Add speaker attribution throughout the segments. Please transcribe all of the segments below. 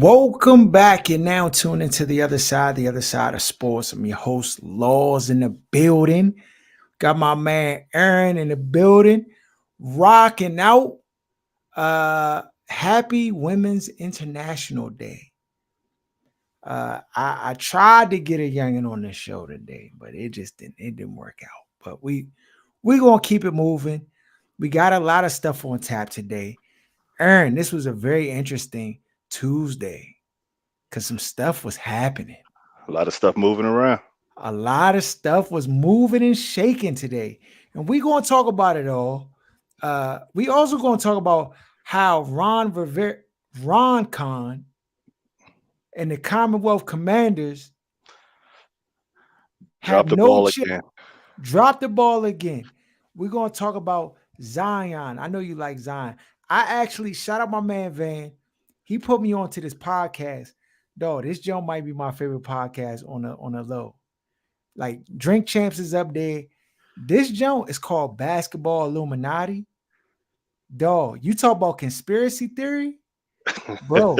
Speaker 1: Welcome back. You're now tuned into the other side of sports. I'm your host, Laws in the building. Got my man Aaron in the building, rocking out. Happy Women's International Day. I tried to get a youngin on the show today, but it didn't work out. But we gonna keep it moving. We got a lot of stuff on tap today. Aaron, this was a very interesting Tuesday because some stuff was happening.
Speaker 2: A lot of stuff moving around.
Speaker 1: A lot of stuff was moving and shaking today. And we're going to talk about it all. We also going to talk about how Ron Khan and the Commonwealth Commanders have
Speaker 2: Drop the
Speaker 1: no
Speaker 2: ball
Speaker 1: chip,
Speaker 2: again.
Speaker 1: drop the ball again. We're going to talk about Zion. I know you like Zion. I actually shout out my man Van. He put me onto this podcast. Dog, this Joe might be my favorite podcast on a low. Like Drink Champs is up there. This joint is called Basketball Illuminati. Dog, you talk about conspiracy theory, bro.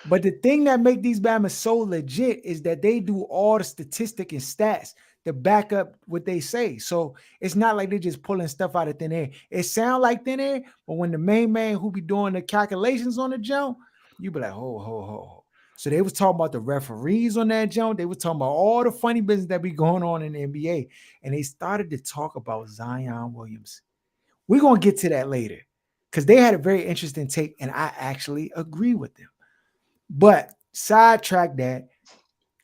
Speaker 1: But the thing that make these Bama's so legit is that they do all the statistic and stats to back up what they say. So it's not like they're just pulling stuff out of thin air. It sound like thin air, but when the main man who be doing the calculations on the jump, you be like, ho, ho, ho, ho. So they was talking about the referees on that jump. They was talking about all the funny business that be going on in the NBA. And they started to talk about Zion Williams. We're going to get to that later because they had a very interesting take, and I actually agree with them. But sidetrack that.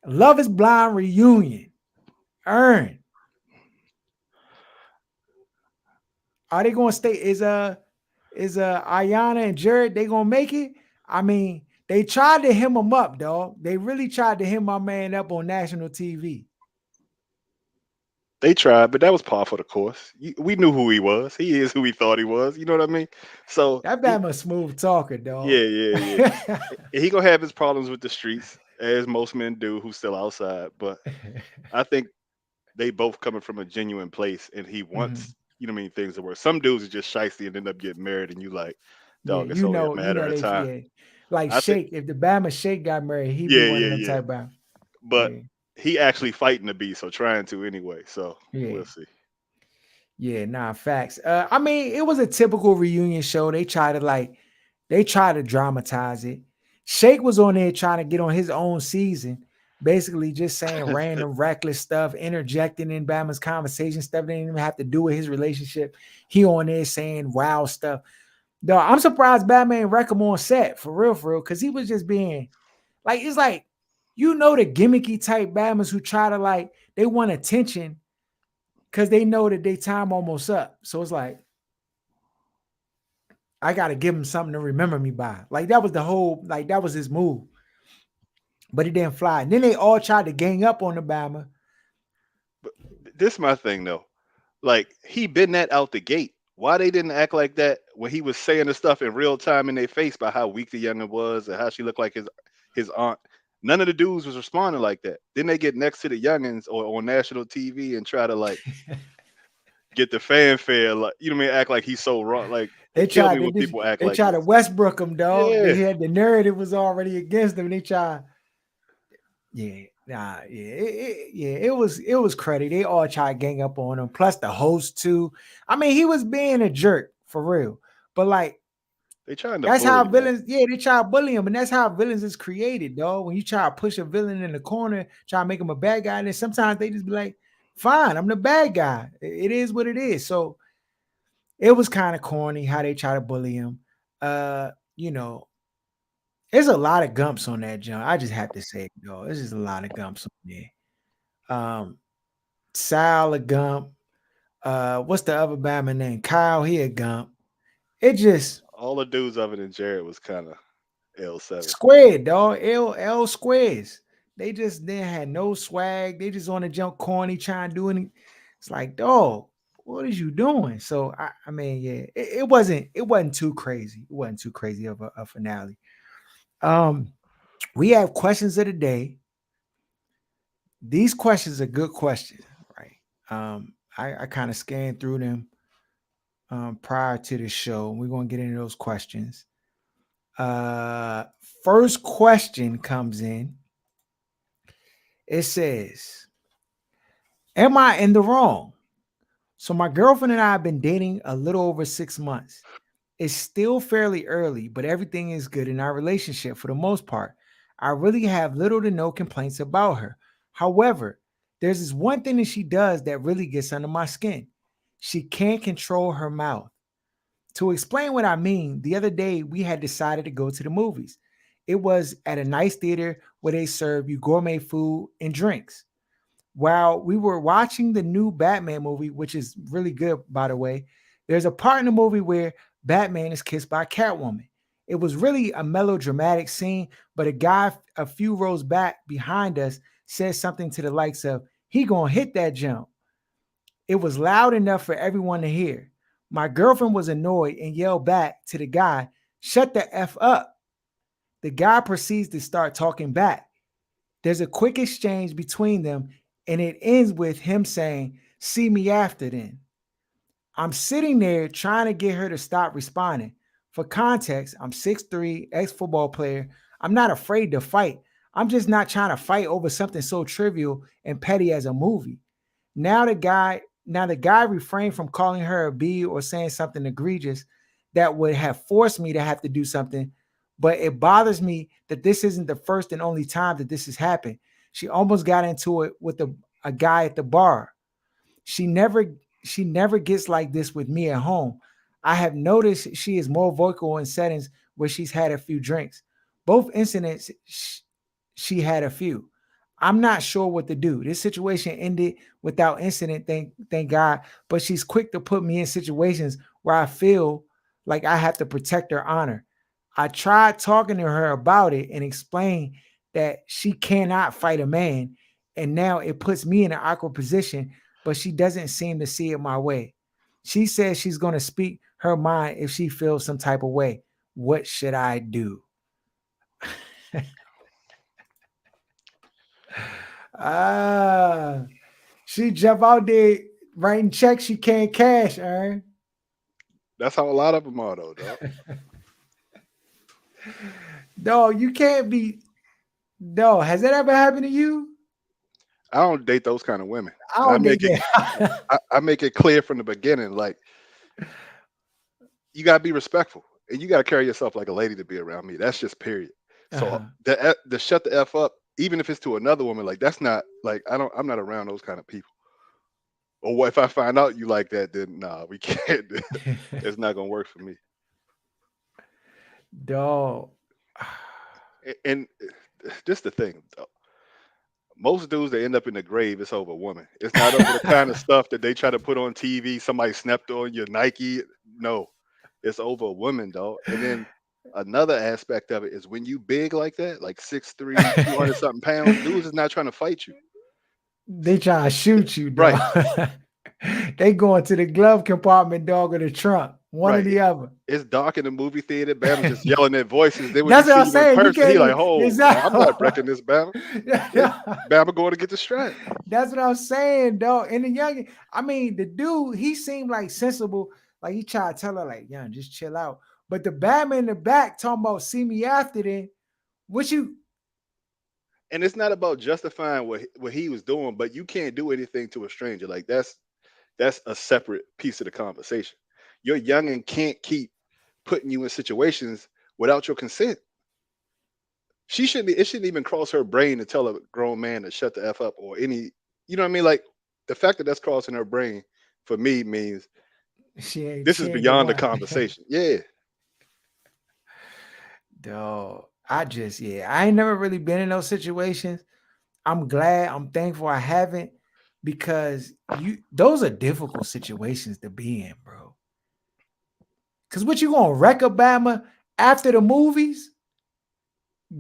Speaker 1: Love is Blind reunion. Earn. Are they gonna stay? Is Ayana and Jared they gonna make it? I mean, they tried to hem him up, dog. They really tried to hem my man up on national TV.
Speaker 2: They tried, but that was par for the course. We knew who he was. He is who we thought he was. You know what I mean? So
Speaker 1: That man a smooth talker, dog.
Speaker 2: yeah, yeah, yeah. He gonna have his problems with the streets, as most men do who still outside. But I think they both coming from a genuine place, and he
Speaker 1: Mhm.
Speaker 2: wants you know what I mean things to work. Some dudes are just shiesty and end up getting married, and you like,
Speaker 1: Yeah,
Speaker 2: dog, it's only a
Speaker 1: you
Speaker 2: matter
Speaker 1: know
Speaker 2: of
Speaker 1: they
Speaker 2: time.
Speaker 1: yeah. Like
Speaker 2: I think,
Speaker 1: Shake, if the Bama Shake got married, he'd be
Speaker 2: yeah,
Speaker 1: one of
Speaker 2: yeah,
Speaker 1: them
Speaker 2: yeah.
Speaker 1: type of
Speaker 2: But
Speaker 1: yeah.
Speaker 2: he actually fighting to be so trying to anyway. So
Speaker 1: Yeah.
Speaker 2: we'll see.
Speaker 1: Yeah, nah, facts. I mean, it was a typical reunion show. They tried to dramatize it. Shake was on there trying to get on his own season, basically just saying random reckless stuff, interjecting in Bama's conversation, stuff that didn't even have to do with his relationship. He on there saying wild stuff. Though I'm surprised Batman wreck him on set for real, because he was just being like, it's like, the gimmicky type Bammers who try to they want attention because they know that their time almost up. So it's like, I gotta give him something to remember me by. Like that was the whole, that was his move. But it didn't fly. And then they all tried to gang up on the Bama.
Speaker 2: But this my thing though. Like he been that out the gate. Why they didn't act like that when he was saying the stuff in real time in their face about how weak the youngin was and how she looked like his aunt. None of the dudes was responding like that. Then they get next to the youngins or on national TV and try to like get the fanfare, like you know what I mean, act like he's so wrong. Like
Speaker 1: they
Speaker 2: it killed
Speaker 1: tried,
Speaker 2: me when people act
Speaker 1: they
Speaker 2: like
Speaker 1: tried to
Speaker 2: this.
Speaker 1: Westbrook him, dog. They
Speaker 2: Yeah,
Speaker 1: had the narrative was already against them. They tried, yeah, nah, yeah, it was cruddy. They all tried to gang up on him. Plus the host too. I mean, he was being a jerk for real. But
Speaker 2: they trying to
Speaker 1: that's how
Speaker 2: bully, man.
Speaker 1: villains, yeah, they try to bully him, and that's how villains is created, dog. When you try to push a villain in the corner, try to make him a bad guy, and then sometimes they just be like, fine, I'm the bad guy. It is what it is. So it was kind of corny how they try to bully him. Uh, you know, there's a lot of gumps on that jump. I just have to say, though, there's just a lot of gumps on there. Sal a gump. What's the other Bama name? Kyle, he a gump. It just
Speaker 2: All the dudes other than Jared was kind of L7.
Speaker 1: squared, dog. L squares. They had no swag. They just on the jump corny trying to do anything. It's like, dog, what is you doing? So I mean, yeah, it wasn't too crazy. It wasn't too crazy of a finale. Um, we have questions of the day. These questions are good questions, right? I kind of scanned through them prior to the show. We're gonna get into those questions. Uh, First question comes in. It says, "Am I in the wrong? So my girlfriend and I have been dating a little over 6 months. It's still fairly early, but everything is good in our relationship for the most part. I really have little to no complaints about her. However, there's this one thing that she does that really gets under my skin. She can't control her mouth. To explain what I mean, the other day we had decided to go to the movies. It was at a nice theater where they serve you gourmet food and drinks. While we were watching the new Batman movie, which is really good, by the way, there's a part in the movie where Batman is kissed by Catwoman. It was really a melodramatic scene, but a guy a few rows back behind us said something to the likes of, "He gonna hit that jump." It was loud enough for everyone to hear. My girlfriend was annoyed and yelled back to the guy, "Shut the F up." The guy proceeds to start talking back. There's a quick exchange between them, and it ends with him saying, "See me after then." I'm sitting there trying to get her to stop responding. For context, I'm 6'3", ex-football player. I'm not afraid to fight. I'm just not trying to fight over something so trivial and petty as a movie. Now the guy refrained from calling her a B or saying something egregious that would have forced me to have to do something. But it bothers me that this isn't the first and only time that this has happened. She almost got into it with a guy at the bar. She never she never gets like this with me at home. I have noticed she is more vocal in settings where she's had a few drinks. Both incidents she had a few. I'm not sure what to do. This situation ended without incident, thank God, but she's quick to put me in situations where I feel like I have to protect her honor. I tried talking to her about it and explained that she cannot fight a man, and now it puts me in an awkward position, but she doesn't seem to see it my way. She says she's going to speak her mind if she feels some type of way. What should I do? Ah, she jump out there writing checks she can't cash, Aaron.
Speaker 2: That's how a lot of them are, though, dog.
Speaker 1: No, you can't be. No, has that ever happened to you?
Speaker 2: I don't date those kind of women,
Speaker 1: I
Speaker 2: and I
Speaker 1: don't
Speaker 2: make
Speaker 1: think
Speaker 2: it
Speaker 1: that.
Speaker 2: I make it clear from the beginning, like you gotta be respectful and you gotta carry yourself like a lady to be around me. That's just period. So
Speaker 1: Uh-huh.
Speaker 2: the shut the f up, even if it's to another woman, like that's not like I'm not around those kind of people. Or what if I find out you like that? Then nah, we can't. It's not gonna work for me.
Speaker 1: Dog.
Speaker 2: And just the thing, though, most dudes that end up in the grave, it's over women. It's not over the kind of stuff that they try to put on TV. Somebody snapped on your Nike. No, it's over women, dog. And then another aspect of it is when you big like that, like 6'3", 200 something pounds, dudes is not trying to fight you.
Speaker 1: They trying to shoot you, dog.
Speaker 2: Right,
Speaker 1: They going to the glove compartment, dog, or the trunk. One or
Speaker 2: right.
Speaker 1: the other.
Speaker 2: It's dark in the movie theater. Bama's just yelling at voices. Then when he
Speaker 1: That's what
Speaker 2: see
Speaker 1: I'm
Speaker 2: you in
Speaker 1: saying. You
Speaker 2: person, he
Speaker 1: can't
Speaker 2: like,
Speaker 1: even
Speaker 2: "Oh, no, I'm not
Speaker 1: exactly.
Speaker 2: wrecking this Bama. It's Bama going to get the strap."
Speaker 1: That's what I'm saying, dog. And the young, I mean, the dude, he seemed like sensible. Like he tried to tell her, like, "Young, just chill out." But the Batman in the back talking about see me after then. What you
Speaker 2: And it's not about justifying what he was doing, but you can't do anything to a stranger. Like that's a separate piece of the conversation. Your youngin can't keep putting you in situations without your consent. She shouldn't. It shouldn't even cross her brain to tell a grown man to shut the f up or any. You know what I mean? Like the fact that that's crossing her brain for me means this
Speaker 1: she
Speaker 2: is
Speaker 1: ain't the
Speaker 2: beyond the
Speaker 1: one.
Speaker 2: conversation. Yeah,
Speaker 1: Dog. I just yeah, I ain't never really been in those situations. I'm glad, I'm thankful I haven't because you those are difficult situations to be in, bro. Cause what you gonna wreck Obama after the movies?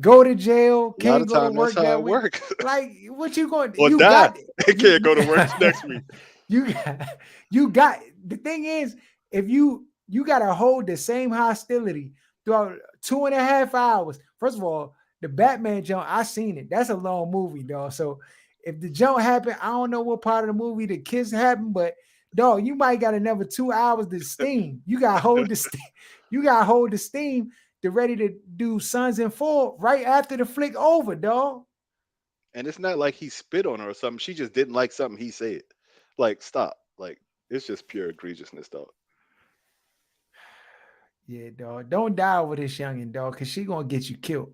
Speaker 1: Go to jail,
Speaker 2: a lot
Speaker 1: can't
Speaker 2: of
Speaker 1: go to
Speaker 2: time that's
Speaker 1: work
Speaker 2: how
Speaker 1: that
Speaker 2: it
Speaker 1: week.
Speaker 2: works.
Speaker 1: Like what you going
Speaker 2: Or
Speaker 1: you
Speaker 2: die.
Speaker 1: got
Speaker 2: They
Speaker 1: you
Speaker 2: can't
Speaker 1: you
Speaker 2: go to work next week.
Speaker 1: you got you got the thing is if you gotta hold the same hostility throughout 2.5 hours. First of all, the Batman jump, I seen it. That's a long movie, dog. So if the jump happened, I don't know what part of the movie the kiss happened, but dog, you might got another 2 hours to steam. You gotta hold the steam. You gotta hold the steam. they're ready to do Sons and Four right after the flick over, dog.
Speaker 2: And it's not like he spit on her or something. She just didn't like something he said. Like, stop. Like, it's just pure egregiousness, dog.
Speaker 1: Yeah, dog. Don't die over this youngin, dog, because she gonna get you killed.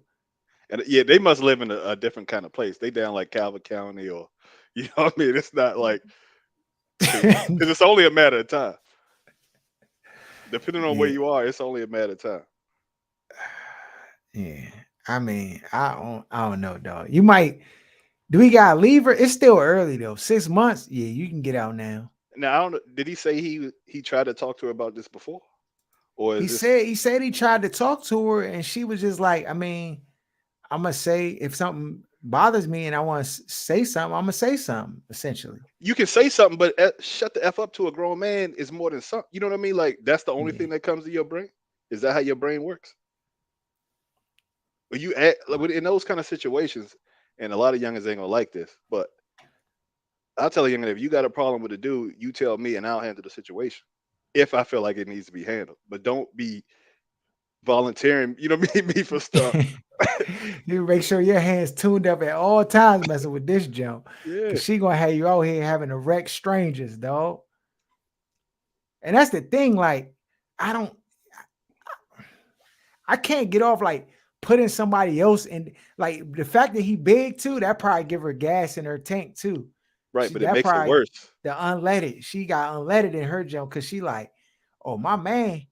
Speaker 2: And yeah, they must live in a different kind of place. They down like Calvin County or, you know what I mean? It's not like, because it's only a matter of time. Depending on where
Speaker 1: Yeah,
Speaker 2: you are, it's only a matter of time.
Speaker 1: yeah. I mean, I don't know, dog. You might. Do we gotta leave her? It's still early though. 6 months. Yeah, you can get out now.
Speaker 2: Now, I don't know. Did he say he tried to talk to her about this before? Or
Speaker 1: He
Speaker 2: is this
Speaker 1: said he said he tried to talk to her, and she was just like, I mean, I'm gonna say if something bothers me and I want to say something, I'm gonna say something. Essentially,
Speaker 2: you can say something, but shut the F up to a grown man is more than something. You know what I mean? Like, that's the only
Speaker 1: yeah.
Speaker 2: thing that comes to your brain? Is that how your brain works? When you act like in those kind of situations, and a lot of youngins ain't gonna like this, but I'll tell a youngin, if you got a problem with a dude, you tell me and I'll handle the situation if I feel like it needs to be handled. But don't be volunteering, you know, me for stuff.
Speaker 1: You make sure your hands tuned up at all times messing with this jump,
Speaker 2: Yeah,
Speaker 1: cause she gonna have you out here having to wreck strangers, dog. And that's the thing, like I don't, I can't get off like putting somebody else in. Like the fact that he big too, that probably give her gas in her tank too.
Speaker 2: right.
Speaker 1: She
Speaker 2: But it
Speaker 1: that
Speaker 2: makes it
Speaker 1: probably
Speaker 2: worse.
Speaker 1: the unleaded. She got unleaded in her jump because she like, oh my man,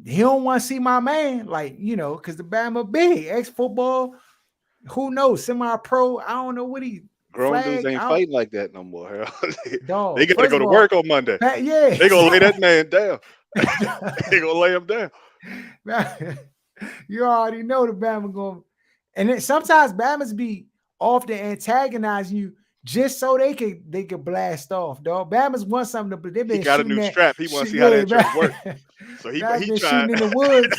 Speaker 1: he don't want to see my man, like because the Bama big ex football. Who knows? Semi pro. I don't know what he
Speaker 2: Grown dudes
Speaker 1: flag.
Speaker 2: ain't
Speaker 1: I don't
Speaker 2: fighting like that no more, Harold. They
Speaker 1: dog.
Speaker 2: got to
Speaker 1: First
Speaker 2: go
Speaker 1: of
Speaker 2: to
Speaker 1: all,
Speaker 2: work on Monday.
Speaker 1: yeah.
Speaker 2: They gonna lay that man down. They gonna lay him down.
Speaker 1: You already know the Bama going, and then sometimes Bama's be often antagonize you just so they could blast off. Dog, Bama's want something to, but they've
Speaker 2: He
Speaker 1: been
Speaker 2: got a
Speaker 1: shooting
Speaker 2: new
Speaker 1: that
Speaker 2: strap. He want to
Speaker 1: shit.
Speaker 2: see how
Speaker 1: Yeah,
Speaker 2: that joint work. So
Speaker 1: Bama's
Speaker 2: he
Speaker 1: been
Speaker 2: tried.
Speaker 1: shooting in the woods.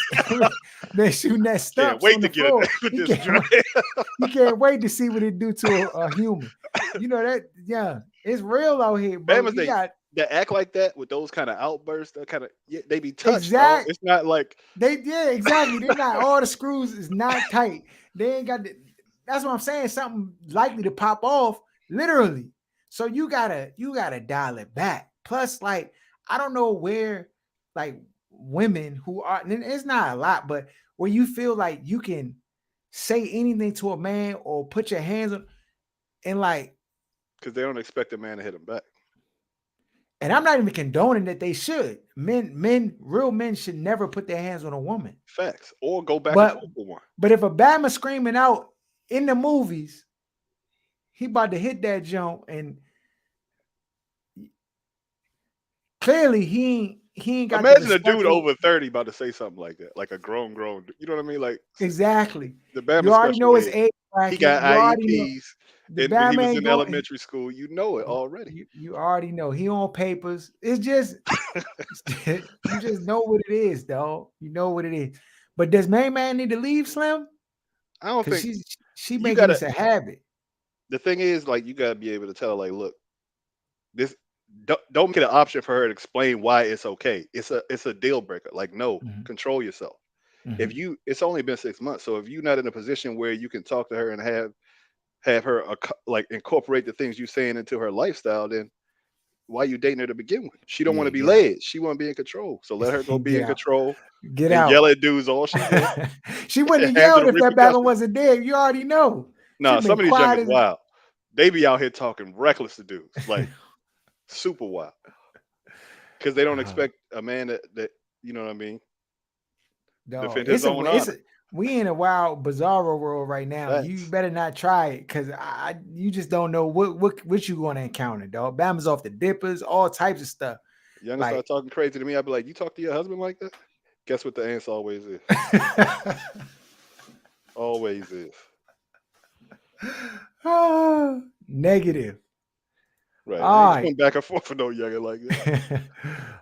Speaker 1: Been shooting that
Speaker 2: Can't
Speaker 1: stumps
Speaker 2: wait
Speaker 1: on
Speaker 2: to
Speaker 1: the
Speaker 2: get it
Speaker 1: floor.
Speaker 2: with
Speaker 1: He
Speaker 2: this
Speaker 1: can't.
Speaker 2: strap.
Speaker 1: He can't wait to see what it do to a human. You know that, yeah, it's real out here, bro.
Speaker 2: Bama's
Speaker 1: You got
Speaker 2: they act like that with those kind of outbursts. That kind of, yeah, they be touched, dog.
Speaker 1: exact.
Speaker 2: It's not like
Speaker 1: Yeah, exactly. They're not all the screws is not tight. They ain't got the, that's what I'm saying. Something likely to pop off, literally. So you gotta dial it back. Plus, like, I don't know where like women who are, and it's not a lot, but where you feel like you can say anything to a man or put your hands on and like,
Speaker 2: because they don't expect a man to hit them back.
Speaker 1: and I'm not even condoning that they should. Real men should never put their hands on a woman.
Speaker 2: Facts. Or go back and
Speaker 1: But
Speaker 2: forth with one.
Speaker 1: but if a Bama screaming out in the movies, he about to hit that jump, and clearly he ain't got the
Speaker 2: Imagine a dude
Speaker 1: respectful.
Speaker 2: over 30 about to say something like that, like a grown. You know what I mean? Like
Speaker 1: Exactly.
Speaker 2: the
Speaker 1: You
Speaker 2: Bama
Speaker 1: already
Speaker 2: special
Speaker 1: know his
Speaker 2: ed.
Speaker 1: age
Speaker 2: He
Speaker 1: bracket.
Speaker 2: got
Speaker 1: You already know
Speaker 2: IEPs,
Speaker 1: the
Speaker 2: and when he
Speaker 1: Bama
Speaker 2: was
Speaker 1: ain't
Speaker 2: in
Speaker 1: going.
Speaker 2: elementary school, you know it already.
Speaker 1: You already know he on papers. It's just you just know what it is, dog. You know what it is. But does main man need to leave, Slim?
Speaker 2: I don't
Speaker 1: Because
Speaker 2: think
Speaker 1: she
Speaker 2: you
Speaker 1: making
Speaker 2: gotta.
Speaker 1: this a habit.
Speaker 2: The thing is, like, you gotta be able to tell, her, like, look, this don't make it an option for her to explain why it's okay. It's a deal breaker. Like, no,
Speaker 1: Mhm,
Speaker 2: control yourself. If
Speaker 1: mhm.
Speaker 2: you, it's only been 6 months, so if you're not in a position where you can talk to her and have her like incorporate the things you saying into her lifestyle, then why you dating her to begin with? She don't want
Speaker 1: Yeah,
Speaker 2: to be
Speaker 1: get out.
Speaker 2: led. She want to be in control. So let her go be
Speaker 1: Get
Speaker 2: in
Speaker 1: out.
Speaker 2: control
Speaker 1: Get
Speaker 2: and yell
Speaker 1: out.
Speaker 2: at dudes all she want
Speaker 1: She wouldn't
Speaker 2: and
Speaker 1: have
Speaker 2: handle
Speaker 1: yelled
Speaker 2: the
Speaker 1: if that Batman
Speaker 2: repercussions.
Speaker 1: wasn't there. You already know.
Speaker 2: Nah,
Speaker 1: She'd been
Speaker 2: some of these
Speaker 1: quiet
Speaker 2: youngins
Speaker 1: as
Speaker 2: wild. They be out here talking reckless to dudes, like super wild, because they don't
Speaker 1: uh,
Speaker 2: expect a man that you know what I mean,
Speaker 1: dog.
Speaker 2: defend his own
Speaker 1: It's
Speaker 2: honor.
Speaker 1: a we in a wild bizarro world right now. You
Speaker 2: Facts.
Speaker 1: better not try it because you just don't know what you going to encounter, dog. Bama's off the dippers, all types of stuff.
Speaker 2: Youngins
Speaker 1: Like,
Speaker 2: start talking crazy to me. I'd be like, "You talk to your husband like that?" Guess what the answer always is? Always is.
Speaker 1: negative.
Speaker 2: Right. I
Speaker 1: All
Speaker 2: ain't
Speaker 1: right.
Speaker 2: going back and forth for no youngin like that.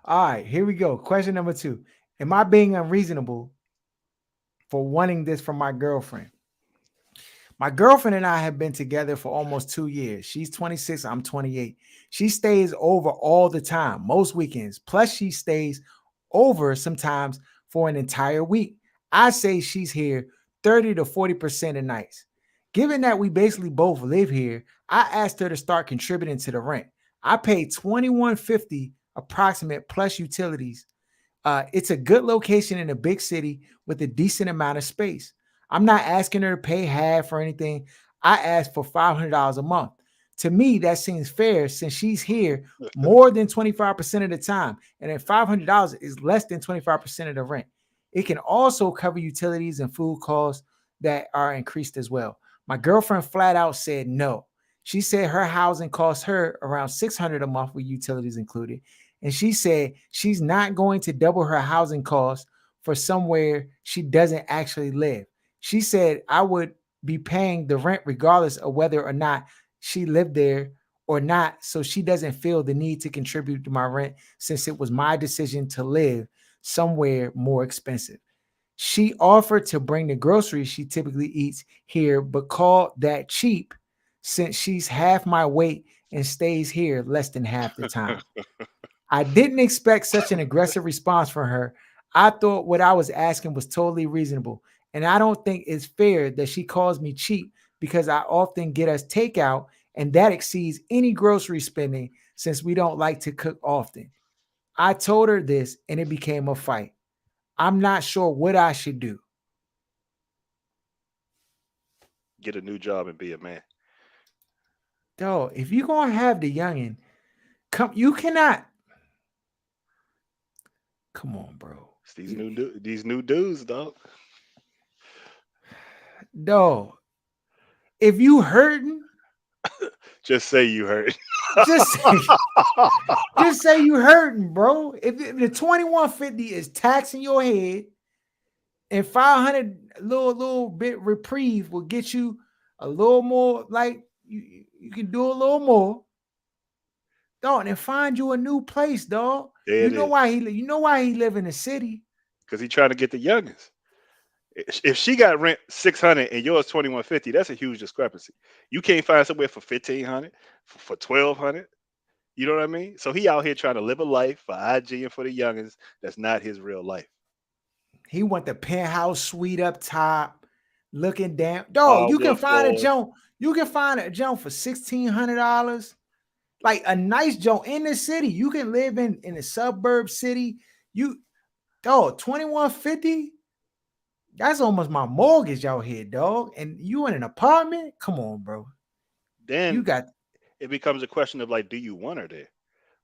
Speaker 1: All right, here we go. Question number 2. Am I being unreasonable for wanting this from my girlfriend? My girlfriend and I have been together for almost 2 years. She's 26, I'm 28. She stays over all the time, most weekends. Plus, she stays over sometimes for an entire week. I say she's here 30 to 40% of nights. Given that we basically both live here, I asked her to start contributing to the rent. I paid 2150 approximate plus utilities. It's a good location in a big city with a decent amount of space. I'm not asking her to pay half or anything. I asked for $500 a month. To me, that seems fair since she's here more than 25% of the time. And then $500 is less than 25% of the rent. It can also cover utilities and food costs that are increased as well. My girlfriend flat out said no. She said her housing costs her around $600 a month with utilities included. And she said she's not going to double her housing costs for somewhere she doesn't actually live. She said I would be paying the rent regardless of whether or not she lived there or not. So she doesn't feel the need to contribute to my rent since it was my decision to live somewhere more expensive. She offered to bring the groceries she typically eats here, but called that cheap since she's half my weight and stays here less than half the time. I didn't expect such an aggressive response from her. I thought what I was asking was totally reasonable. And I don't think it's fair that she calls me cheap because I often get us takeout and that exceeds any grocery spending since we don't like to cook often. I told her this and it became a fight. I'm not sure what I should do.
Speaker 2: Get a new job and be a man.
Speaker 1: Dog, if you're going to have the youngin, you cannot. Come on, bro.
Speaker 2: It's these new dudes, dog.
Speaker 1: Dog, if you hurting,
Speaker 2: Just say you heard.
Speaker 1: just say, just say you hurting, bro. If the 2150 is taxing your head and 500 little bit reprieve will get you a little more, like you can do a little more, dog, and find you a new place, dog.
Speaker 2: There it is.
Speaker 1: You know why he live in the city.
Speaker 2: Because he trying to get the youngest. If she got rent 600 and yours 2150, that's a huge discrepancy. You can't find somewhere for 1500, for 1200. You know what I mean? So he out here trying to live a life for IG and for the youngins. That's not his real life.
Speaker 1: He want the penthouse suite up top, looking down. Dog,
Speaker 2: Hardwood floors.
Speaker 1: You can find a joint for $1,600. Like a nice joint in the city. You can live in a suburb city. You dog, 2150. That's almost my mortgage out here, dog. And you in an apartment? Come on, bro. You
Speaker 2: Then
Speaker 1: got
Speaker 2: it becomes a question of like, do you want her there?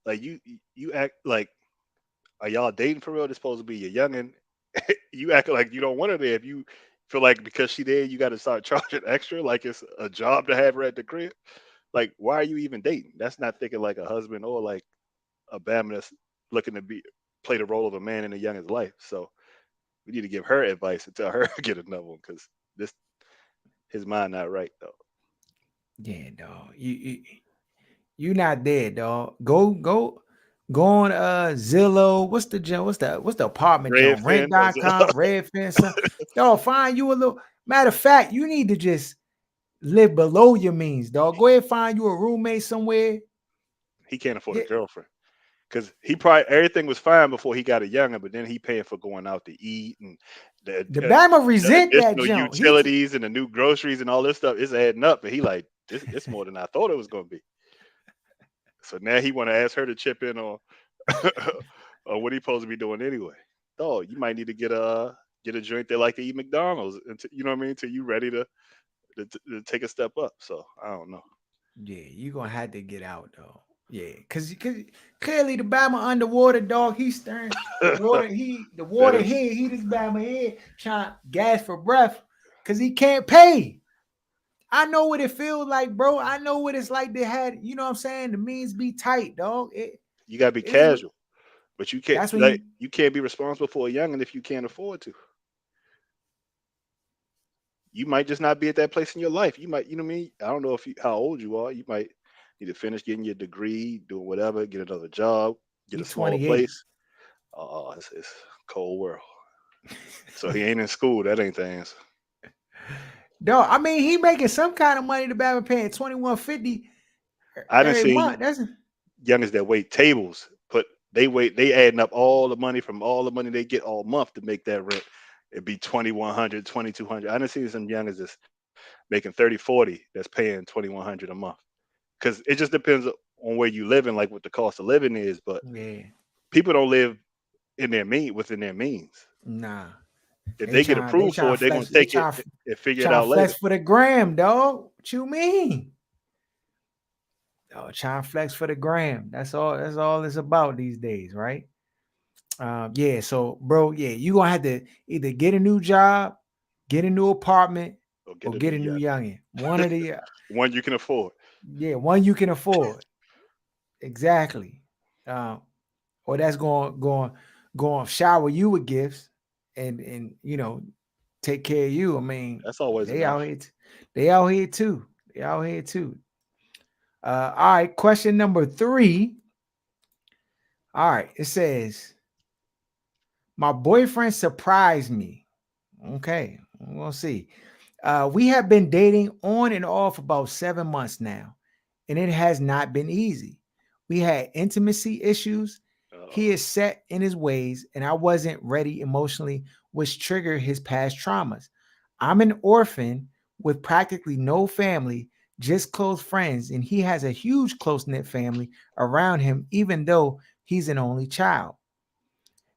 Speaker 2: Like you act like, are y'all dating for real? This supposed to be your youngin. You act like you don't want her there. If you feel like because she there, you got to start charging extra, like it's a job to have her at the crib. Like, why are you even dating? That's not thinking like a husband or like a bama that's looking to be play the role of a man in a youngin's life. So we need to give her advice and tell her to get another one because this his mind not right though.
Speaker 1: yeah, dog. You not there, dog. Go on Zillow. What's the apartment joint?
Speaker 2: Redfin,
Speaker 1: Rent.com, Redfin, son. Dog, find you a little matter of fact, you need to just live below your means, dog. Go ahead, find you a roommate somewhere.
Speaker 2: he can't afford a
Speaker 1: Yeah,
Speaker 2: girlfriend because he probably everything was fine before he got a younger, but then he paying for going out to eat and the,
Speaker 1: the
Speaker 2: uh,
Speaker 1: Bama
Speaker 2: the
Speaker 1: resent that
Speaker 2: additional
Speaker 1: junk.
Speaker 2: utilities and the new groceries and all this stuff is adding up. And he like this more than I thought it was going to be. So now he want to ask her to chip in on or what he supposed to be doing anyway. Oh, you might need to get a joint there like to eat McDonald's, you know what I mean? Till you ready to take a step up. So I don't know.
Speaker 1: Yeah, you gonna have to get out though. Yeah, cause clearly the Bama underwater, dog. He's stirring the water. The
Speaker 2: That
Speaker 1: water
Speaker 2: is
Speaker 1: here. He this Bama here trying to gas for breath, cause he can't pay. I know what it feels like, bro. I know what it's like to have. You know what I'm saying? The means be tight, dog.
Speaker 2: you gotta be
Speaker 1: It is.
Speaker 2: casual, but you can't
Speaker 1: That's when
Speaker 2: like
Speaker 1: you
Speaker 2: you can't be responsible for a youngin if you can't afford to. You might just not be at that place in your life. You might, you know what I mean? I don't know if how old you are. You might need to finish getting your degree, doing whatever, get another job, get
Speaker 1: he
Speaker 2: a smaller
Speaker 1: 28.
Speaker 2: place. Oh, it's a cold world. So he ain't in school. That ain't the answer.
Speaker 1: Dog, I mean, he making some kind of money. The Bama paying 2150
Speaker 2: I didn't
Speaker 1: every
Speaker 2: see
Speaker 1: month. That's
Speaker 2: youngins that wait tables, but they adding up all the money from all the money they get all month to make that rent. it'd be 2,100, 2,200. I done seen some youngers that's making 30, 40 that's paying 2,100 a month. Because it just depends on where you live and like what the cost of living is. But
Speaker 1: Yeah.
Speaker 2: people don't live in their within their means.
Speaker 1: Nah.
Speaker 2: If they get
Speaker 1: They
Speaker 2: approved
Speaker 1: trying
Speaker 2: for
Speaker 1: to
Speaker 2: it, they're gonna
Speaker 1: flex. They
Speaker 2: take it
Speaker 1: trying
Speaker 2: and figure it
Speaker 1: trying
Speaker 2: out
Speaker 1: to flex
Speaker 2: later.
Speaker 1: for the gram, dog. What you mean? Oh, trying to flex for the gram. That's all. That's all it's about these days, right? Yeah. So, bro, yeah, you gonna have to either get a new job, get a new apartment,
Speaker 2: Or
Speaker 1: or
Speaker 2: get a new
Speaker 1: get a new
Speaker 2: young
Speaker 1: youngin. One of the
Speaker 2: one you can afford.
Speaker 1: yeah, one you can afford. Exactly. Um, or that's going shower you with gifts and take care of you. I mean,
Speaker 2: That's always
Speaker 1: they out
Speaker 2: enough.
Speaker 1: here. They out here too. They out here too. All right. Question number 3. All right. It says, my boyfriend surprised me. Okay. We'll see. We have been dating on and off about 7 months now, and it has not been easy. We had intimacy issues.
Speaker 2: Uh,
Speaker 1: He is set in his ways, and I wasn't ready emotionally, which triggered his past traumas. I'm an orphan with practically no family, just close friends, and he has a huge close knit family around him, even though he's an only child.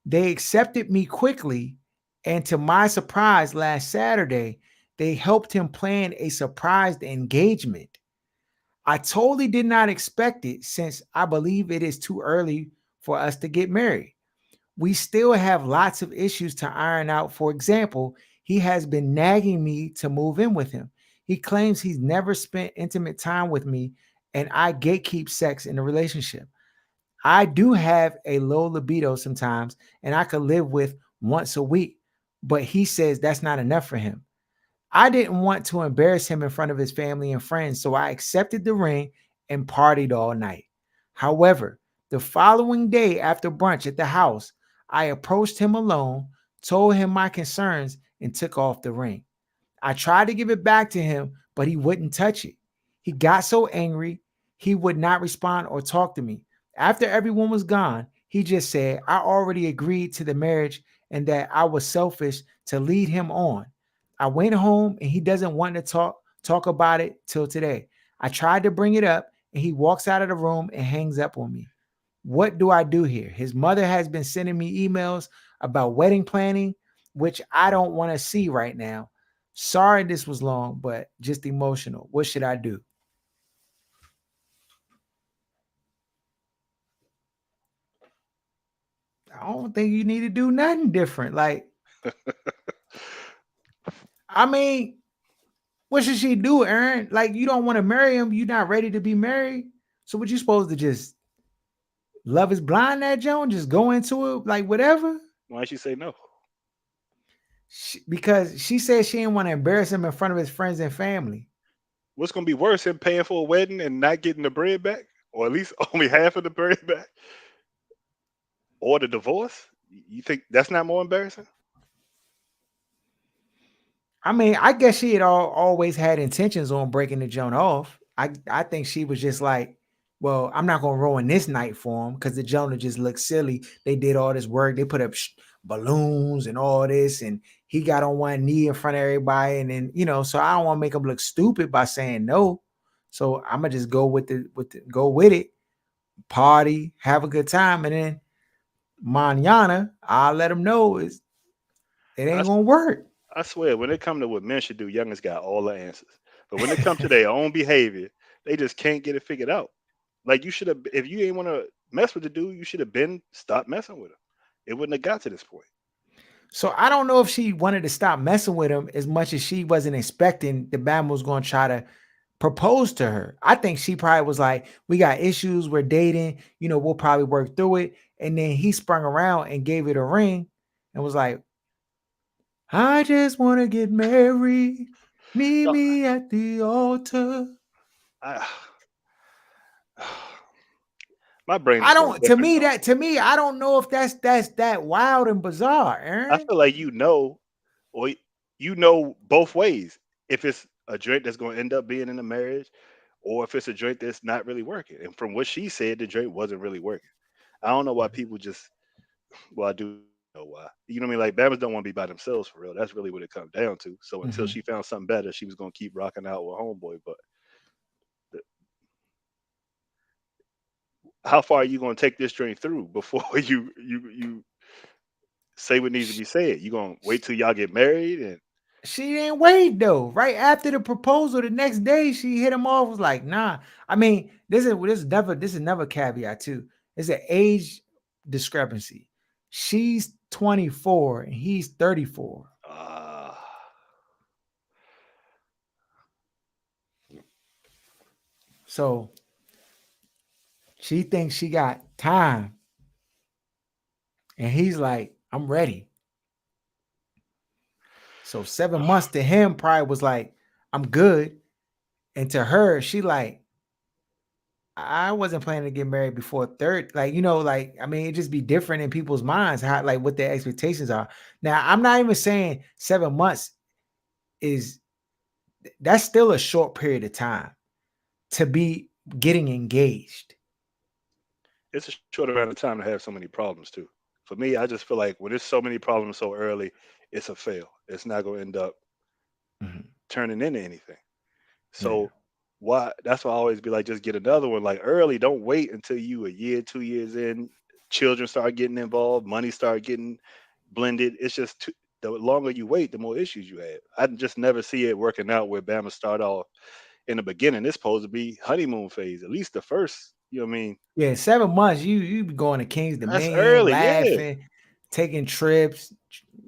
Speaker 1: They accepted me quickly, and to my surprise, last Saturday, they helped him plan a surprise engagement. I totally did not expect it since I believe it is too early for us to get married. We still have lots of issues to iron out. For example, he has been nagging me to move in with him. He claims he's never spent intimate time with me, and I gatekeep sex in the relationship. I do have a low libido sometimes, and I could live with once a week, but he says that's not enough for him. I didn't want to embarrass him in front of his family and friends, so I accepted the ring and partied all night. However, the following day after brunch at the house, I approached him alone, told him my concerns, and took off the ring. I tried to give it back to him, but he wouldn't touch it. He got so angry, he would not respond or talk to me. After everyone was gone, he just said, I already agreed to the marriage and that I was selfish to lead him on. I went home and he doesn't want to talk about it till today. I tried to bring it up and he walks out of the room and hangs up on me. What do I do here? His mother has been sending me emails about wedding planning, which I don't want to see right now. Sorry this was long, but just emotional. What should I do? I don't think you need to do nothing different. Like, I mean, what should she do, Aaron? Like, you don't want to marry him. You're not ready to be married. So what you supposed to just love is blind that Joan? Just go into it like whatever?
Speaker 2: why don't you say no?
Speaker 1: Because she said she didn't want to embarrass him in front of his friends and family.
Speaker 2: What's gonna be worse, him paying for a wedding and not getting the bread back, or at least only half of the bread back, or the divorce? You think that's not more embarrassing?
Speaker 1: I mean, I guess she had always had intentions on breaking the joint off. I think she was just like, well, I'm not gonna ruin this night for him because the Jonah just looked silly. They did all this work. They put up balloons and all this, and he got on one knee in front of everybody, and then so I don't want to make him look stupid by saying no. So I'm gonna just go go with it, party, have a good time, and then manana I'll let him know it
Speaker 2: I,
Speaker 1: ain't
Speaker 2: s-
Speaker 1: gonna work.
Speaker 2: I swear, when it comes to what men should do, youngins got all the answers. But when it comes to their own behavior, they just can't get it figured out. Like you should have, if you ain't want to mess with the dude, you should have been stopped messing with him. It wouldn't have got to this point.
Speaker 1: So I don't know if she wanted to stop messing with him as much as she wasn't expecting the Bama was going to try to propose to her. I think she probably was like, "We got issues, we're dating, we'll probably work through it." And then he sprung around and gave it a ring and was like, "I just want to get married. Meet
Speaker 2: No,
Speaker 1: me at the altar."
Speaker 2: I, my brain
Speaker 1: I
Speaker 2: just works
Speaker 1: don't. To
Speaker 2: different
Speaker 1: me,
Speaker 2: though.
Speaker 1: I don't know if that's that wild and bizarre,
Speaker 2: I
Speaker 1: Aaron.
Speaker 2: feel like or you know both ways. If it's a joint that's going to end up being in a marriage, or if it's a joint that's not really working. And from what she said, the joint wasn't really working. I don't know why people just, well, I do know know why. You know what I mean? Like Bama's don't want to be by themselves for real. That's really what it comes down to. So until
Speaker 1: Hmm.
Speaker 2: she found something better, she was gonna keep rocking out with homeboy. But the, how far are you gonna take this journey through before you say what needs to
Speaker 1: She,
Speaker 2: be said? You gonna wait till y'all get married and
Speaker 1: she didn't wait though. Right after the proposal, the next day she hit him off. Was like, nah. I mean, this is never caveat too. It's an age discrepancy. She's 24 and he's 34.
Speaker 2: uh
Speaker 1: So she thinks she got time, and he's like, I'm ready. So 7 months to him probably was like, I'm good. And to her, she like, I wasn't planning to get married before third. Like, like, I mean, it just be different in people's minds, how like what their expectations are. Now, I'm not even saying 7 months is that's still a short period of time to be getting engaged.
Speaker 2: it's a short amount of time to have so many problems too. For me, I just feel like when there's so many problems so early, it's a fail. It's not gonna end up
Speaker 1: Mhm.
Speaker 2: turning into anything.
Speaker 1: Yeah.
Speaker 2: So why that's why I always be like, just get another one. Like early, don't wait until you a year, 2 years in, children start getting involved, money start getting blended. It's just the longer you wait, the more issues you have. I just never see it working out where Bama start off in the beginning. It's supposed to be honeymoon phase, at least the first. You know what I mean?
Speaker 1: Yeah, 7 months. You be going to King's
Speaker 2: That's
Speaker 1: Dominion,
Speaker 2: early, yeah.
Speaker 1: laughing, taking trips,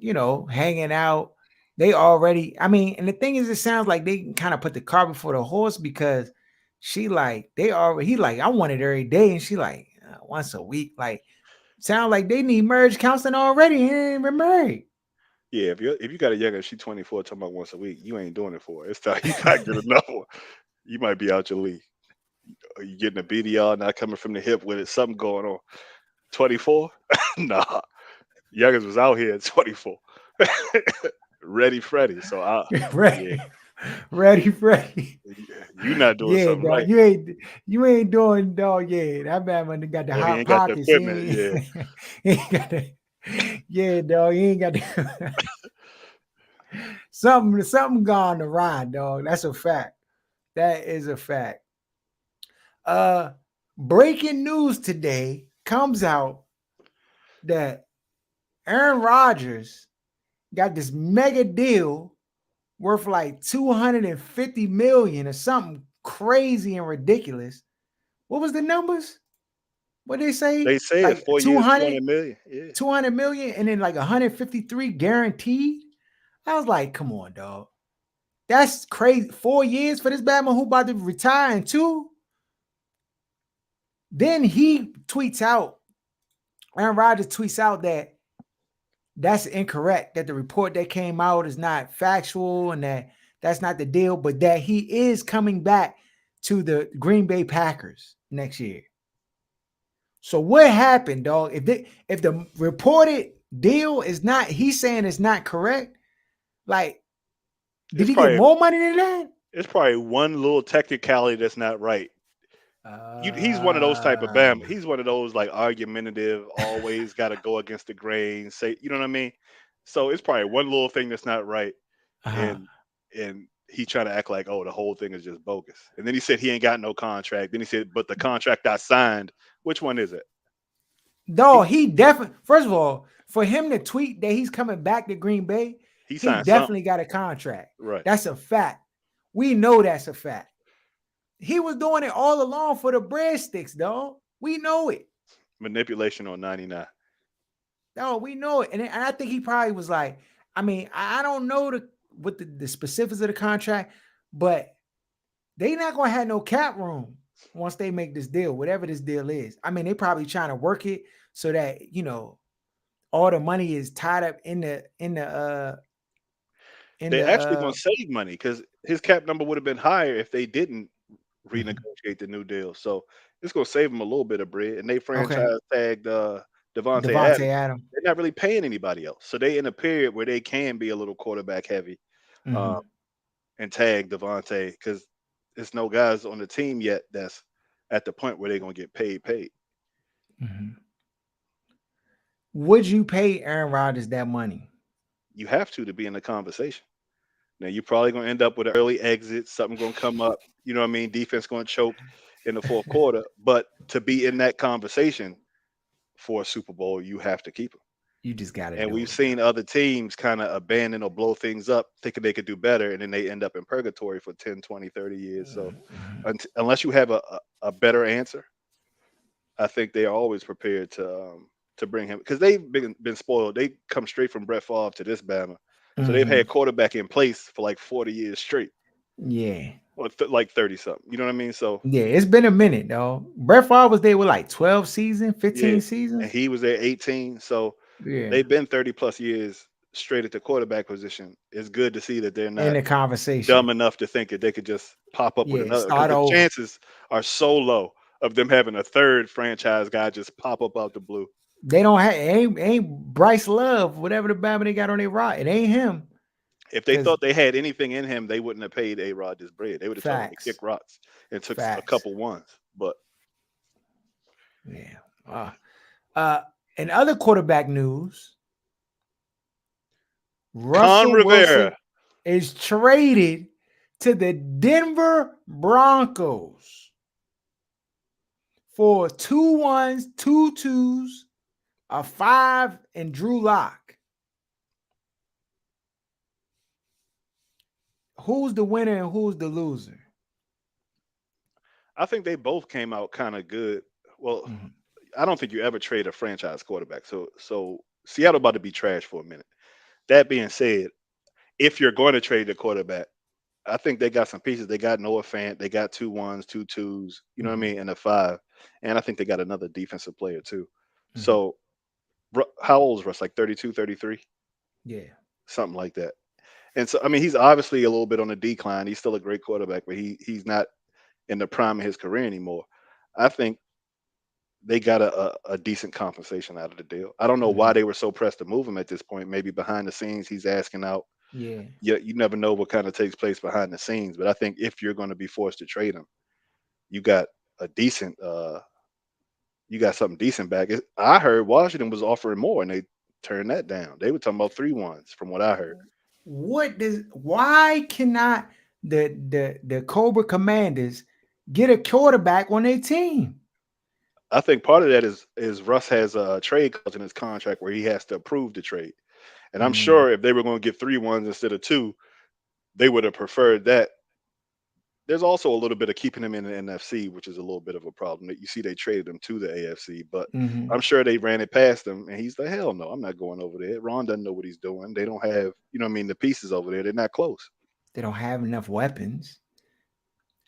Speaker 1: hanging out. They already. I mean, and the thing is, it sounds like they kind of put the cart before the horse because she like they already. He like I want it every day, and she like once a week. Like sound like they need marriage counseling already. And they ain't been married.
Speaker 2: Yeah, if you got a younger, she 24, talking about once a week, you ain't doing it for her. It's time you gotta get another one. You might be out your league. Are you getting a BDR not coming from the hip with it? Something going on. 24? Nah. Youngers was out here at 24. Ready Freddy. So yeah,
Speaker 1: ready, ready, ready.
Speaker 2: you not doing
Speaker 1: Yeah,
Speaker 2: something
Speaker 1: dog.
Speaker 2: right.
Speaker 1: You ain't doing dog. Yeah, that man when got the
Speaker 2: Or he
Speaker 1: hot
Speaker 2: ain't got the
Speaker 1: pockets.
Speaker 2: equipment.
Speaker 1: He
Speaker 2: Yeah.
Speaker 1: ain't, he ain't got the. Yeah, dog. He ain't got the something gone awry, dog. That's a fact. That is a fact. Uh, breaking news today comes out that Aaron Rodgers got this mega deal worth like 250 million or something crazy and ridiculous. What was the numbers? What they say?
Speaker 2: They say it's
Speaker 1: Like
Speaker 2: 4 years,
Speaker 1: 200,
Speaker 2: 200 million. Yeah.
Speaker 1: 200 million and then like 153 guaranteed. I was like, come on, dog. That's crazy. 4 years for this Batman who about to retire in two. Then he tweets out, Aaron Rodgers tweets out that that's incorrect, that the report that came out is not factual and that that's not the deal, but that he is coming back to the Green Bay Packers next year. So what happened, dog? If the reported deal is not, he's saying it's not correct. Like, did
Speaker 2: It's
Speaker 1: he get
Speaker 2: probably
Speaker 1: more money than that?
Speaker 2: it's probably one little technicality that's not right. He's one of those type of
Speaker 1: Uh,
Speaker 2: Bam. He's one of those like argumentative, always got to go against the grain. Say, you know what I mean? So it's probably one little thing that's not right,
Speaker 1: uh-huh.
Speaker 2: and he trying to act like, oh, the whole thing is just bogus. And then he said he ain't got no contract. Then he said, but the contract I signed. Which one is it?
Speaker 1: No,
Speaker 2: He
Speaker 1: he definitely. First of all, for him to tweet that he's coming back to Green Bay,
Speaker 2: he
Speaker 1: he
Speaker 2: signed something,
Speaker 1: definitely got a contract.
Speaker 2: right?
Speaker 1: That's a fact. We know that's a fact. He was doing it all along for the breadsticks, dog. We know it.
Speaker 2: Manipulation on 99.
Speaker 1: No, we know it. And I think he probably was like, I mean, I don't know the specifics of the contract, but they not gonna have no cap room once they make this deal, whatever this deal is. I mean, they probably trying to work it so that all the money is tied up in
Speaker 2: They
Speaker 1: the
Speaker 2: actually gonna save money because his cap number would have been higher if they didn't renegotiate the new deal. So it's gonna save them a little bit of bread. And they
Speaker 1: okay,
Speaker 2: franchise tagged Devontae
Speaker 1: Devontae
Speaker 2: Adams.
Speaker 1: Adams.
Speaker 2: They're not really paying anybody else. So they in a period where they can be a little quarterback heavy, uh,
Speaker 1: Hmm.
Speaker 2: and tag Devontae because there's no guys on the team yet that's at the point where they're gonna get paid.
Speaker 1: Hmm. would you pay Aaron Rodgers that money?
Speaker 2: You have to be in the conversation. Now you're probably gonna end up with an early exit, something gonna come up, you know what I mean? Defense gonna choke in the fourth quarter. But to be in that conversation for a Super Bowl, you have to keep him.
Speaker 1: You just got to
Speaker 2: And
Speaker 1: do
Speaker 2: we've
Speaker 1: it.
Speaker 2: seen other teams kind of abandon or blow things up, thinking they could do better, and then they end up in purgatory for 10, 20, 30 years. So
Speaker 1: Mhm.
Speaker 2: unless you have a better answer, I think they are always prepared to bring him because they've been spoiled. They come straight from Brett Favre to this Bama, so they've
Speaker 1: Mhm.
Speaker 2: had quarterback in place for like 40 years straight,
Speaker 1: Yeah.
Speaker 2: or like 30 something. You know what I mean? So
Speaker 1: Yeah, it's been a minute though. Brett Favre was there with like 12 seasons,
Speaker 2: yeah,
Speaker 1: 15
Speaker 2: and
Speaker 1: seasons.
Speaker 2: he was at 18, so
Speaker 1: Yeah.
Speaker 2: they've been 30 plus years straight at the quarterback position. It's good to see that they're
Speaker 1: In
Speaker 2: not
Speaker 1: the conversation.
Speaker 2: dumb enough to think that they could just pop up with
Speaker 1: Yeah.
Speaker 2: another because
Speaker 1: Start
Speaker 2: the
Speaker 1: over.
Speaker 2: chances are so low of them having a third franchise guy just pop up out the blue.
Speaker 1: They don't have ain't Bryce Love, whatever the Bama they got on their rock. It ain't him.
Speaker 2: If they
Speaker 1: Cause
Speaker 2: thought they had anything in him, they wouldn't have paid A Rod this bread. They would have told him to kick
Speaker 1: facts.
Speaker 2: rocks and took a
Speaker 1: Facts.
Speaker 2: couple ones. But
Speaker 1: Yeah. Uh in other quarterback news,
Speaker 2: Con
Speaker 1: Russell Wilson
Speaker 2: Rivera,
Speaker 1: is traded to the Denver Broncos for two ones, two twos, a five, and Drew Lock. Who's the winner and who's the loser?
Speaker 2: I think they both came out kind of good. Well,
Speaker 1: Mhm.
Speaker 2: I don't think you ever trade a franchise quarterback. So Seattle about to be trash for a minute. That being said, if you're going to trade the quarterback, I think they got some pieces. They got Noah Fant. They got two ones, two twos. You know what I
Speaker 1: Mhm.
Speaker 2: mean, and a five. And I think they got another defensive player too.
Speaker 1: Mhm.
Speaker 2: So how old is Russ? Like 32, 33,
Speaker 1: Yeah.
Speaker 2: something like that. And so I mean, he's obviously a little bit on the decline. He's still a great quarterback, but he's not in the prime of his career anymore. I think they got a decent compensation out of the deal. I don't know why
Speaker 1: Mhm.
Speaker 2: they were so pressed to move him at this point. Maybe behind the scenes, he's asking out.
Speaker 1: Yeah.
Speaker 2: You never know what kind of takes place behind the scenes. But I think if you're going to be forced to trade him, you got a decent, you got something decent back. I heard Washington was offering more, and they turned that down. They were talking about three ones, from what I heard.
Speaker 1: What does why cannot the Cobra Commanders get a quarterback on their team?
Speaker 2: I think part of that is Russ has a trade clause in his contract where he has to approve the trade. And I'm
Speaker 1: Mm,
Speaker 2: sure if they were going to get three ones instead of two, they would have preferred that. There's also a little bit of keeping him in the NFC, which is a little bit of a problem. That you see, they traded him to the AFC, but
Speaker 1: mhm.
Speaker 2: I'm sure they ran it past him, and he's like, "Hell no, I'm not going over there." Ron doesn't know what he's doing. They don't have, you know, what I mean, the pieces over there. They're not close.
Speaker 1: They don't have enough weapons.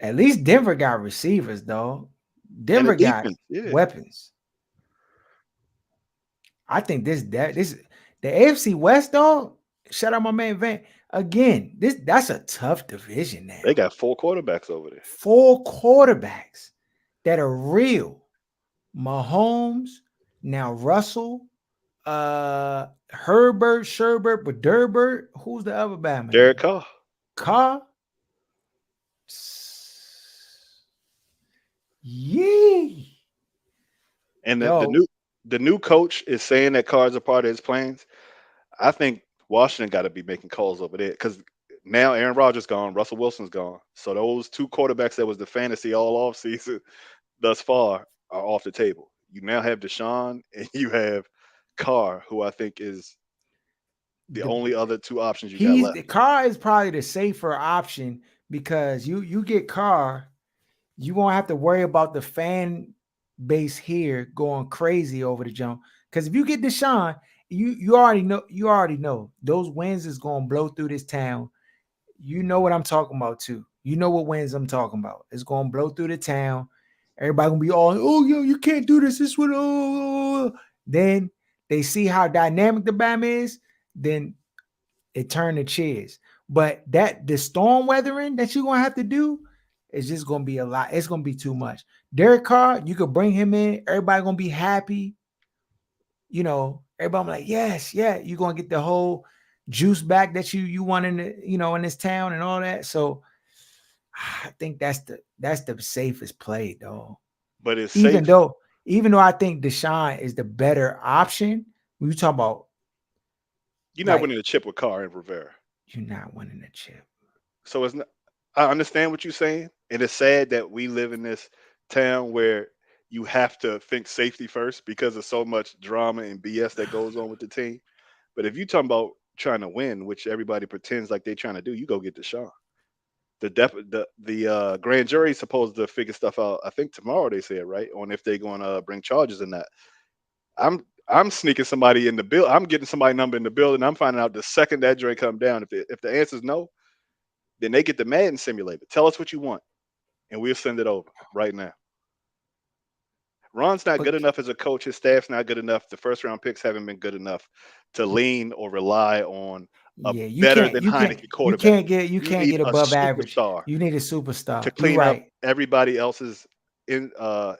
Speaker 1: At least Denver got receivers, though.
Speaker 2: And the
Speaker 1: Denver got
Speaker 2: defense, yeah,
Speaker 1: weapons. I think this the AFC West, though. Shout out my man Van. Again, that's a tough division
Speaker 2: they
Speaker 1: now.
Speaker 2: got four quarterbacks over there.
Speaker 1: Four quarterbacks that are real. Mahomes, now Russell, Herbert, Sherbert, but Durbert. Who's the other
Speaker 2: Derek
Speaker 1: Batman?
Speaker 2: Carr,
Speaker 1: Carr. Yee.
Speaker 2: and the
Speaker 1: Yo,
Speaker 2: new coach is saying that Carr's a part of his plans. I think Washington got to be making calls over there because now Aaron Rodgers gone, Russell Wilson's gone. So those two quarterbacks that was the fantasy all off season thus far are off the table. You now have Deshaun and you have Carr, who I think is the
Speaker 1: the
Speaker 2: only other two options you got
Speaker 1: he's the
Speaker 2: left.
Speaker 1: Carr is probably the safer option because you get Carr, you won't have to worry about the fan base here going crazy over the jump. Because if you get Deshaun, you already know those wins is gonna blow through this town. You know what I'm talking about too. You know what wins I'm talking about. It's gonna blow through the town. Everybody gonna be all, oh yo, you can't do this. This one, oh. Then they see how dynamic the BAM is. Then it turned the cheers. But that the storm weathering that you're gonna have to do is just gonna be a lot. It's gonna be too much. Derek Carr, you could bring him in. Everybody gonna be happy. Everybody like, yes, yeah. You're gonna get the whole juice back that you want in in this town and all that. So I think that's the safest play, though.
Speaker 2: But it's
Speaker 1: Even
Speaker 2: safe.
Speaker 1: though even though I think Deshaun is the better option, When you talk about
Speaker 2: You're not
Speaker 1: like
Speaker 2: winning a chip with Carr and Rivera.
Speaker 1: you're not winning a chip.
Speaker 2: So it's not. I understand what you're saying, and it's sad that we live in this town where you have to think safety first because of so much drama and BS that goes on with the team. But if you talking about trying to win, which everybody pretends like they're trying to do, you go get Deshaun. The grand jury is supposed to figure stuff out. I think tomorrow they said right on if they're going to bring charges or not. I'm sneaking somebody in the bill. I'm getting somebody number in the building. I'm finding out the second that drink come down. If the answer is no, then they get the Madden simulator. Tell us what you want, and we'll send it over right now. Ron's not
Speaker 1: But
Speaker 2: good enough as a coach. His staff's not good enough. The first round picks haven't been good enough to lean or rely on a
Speaker 1: yeah, you
Speaker 2: better
Speaker 1: can't
Speaker 2: than
Speaker 1: you can't
Speaker 2: Heineke
Speaker 1: you
Speaker 2: quarterback.
Speaker 1: can't get you
Speaker 2: You
Speaker 1: can't
Speaker 2: need
Speaker 1: get
Speaker 2: a
Speaker 1: above average.
Speaker 2: superstar
Speaker 1: You need a
Speaker 2: to
Speaker 1: superstar. You're
Speaker 2: clean up
Speaker 1: right.
Speaker 2: everybody else's in what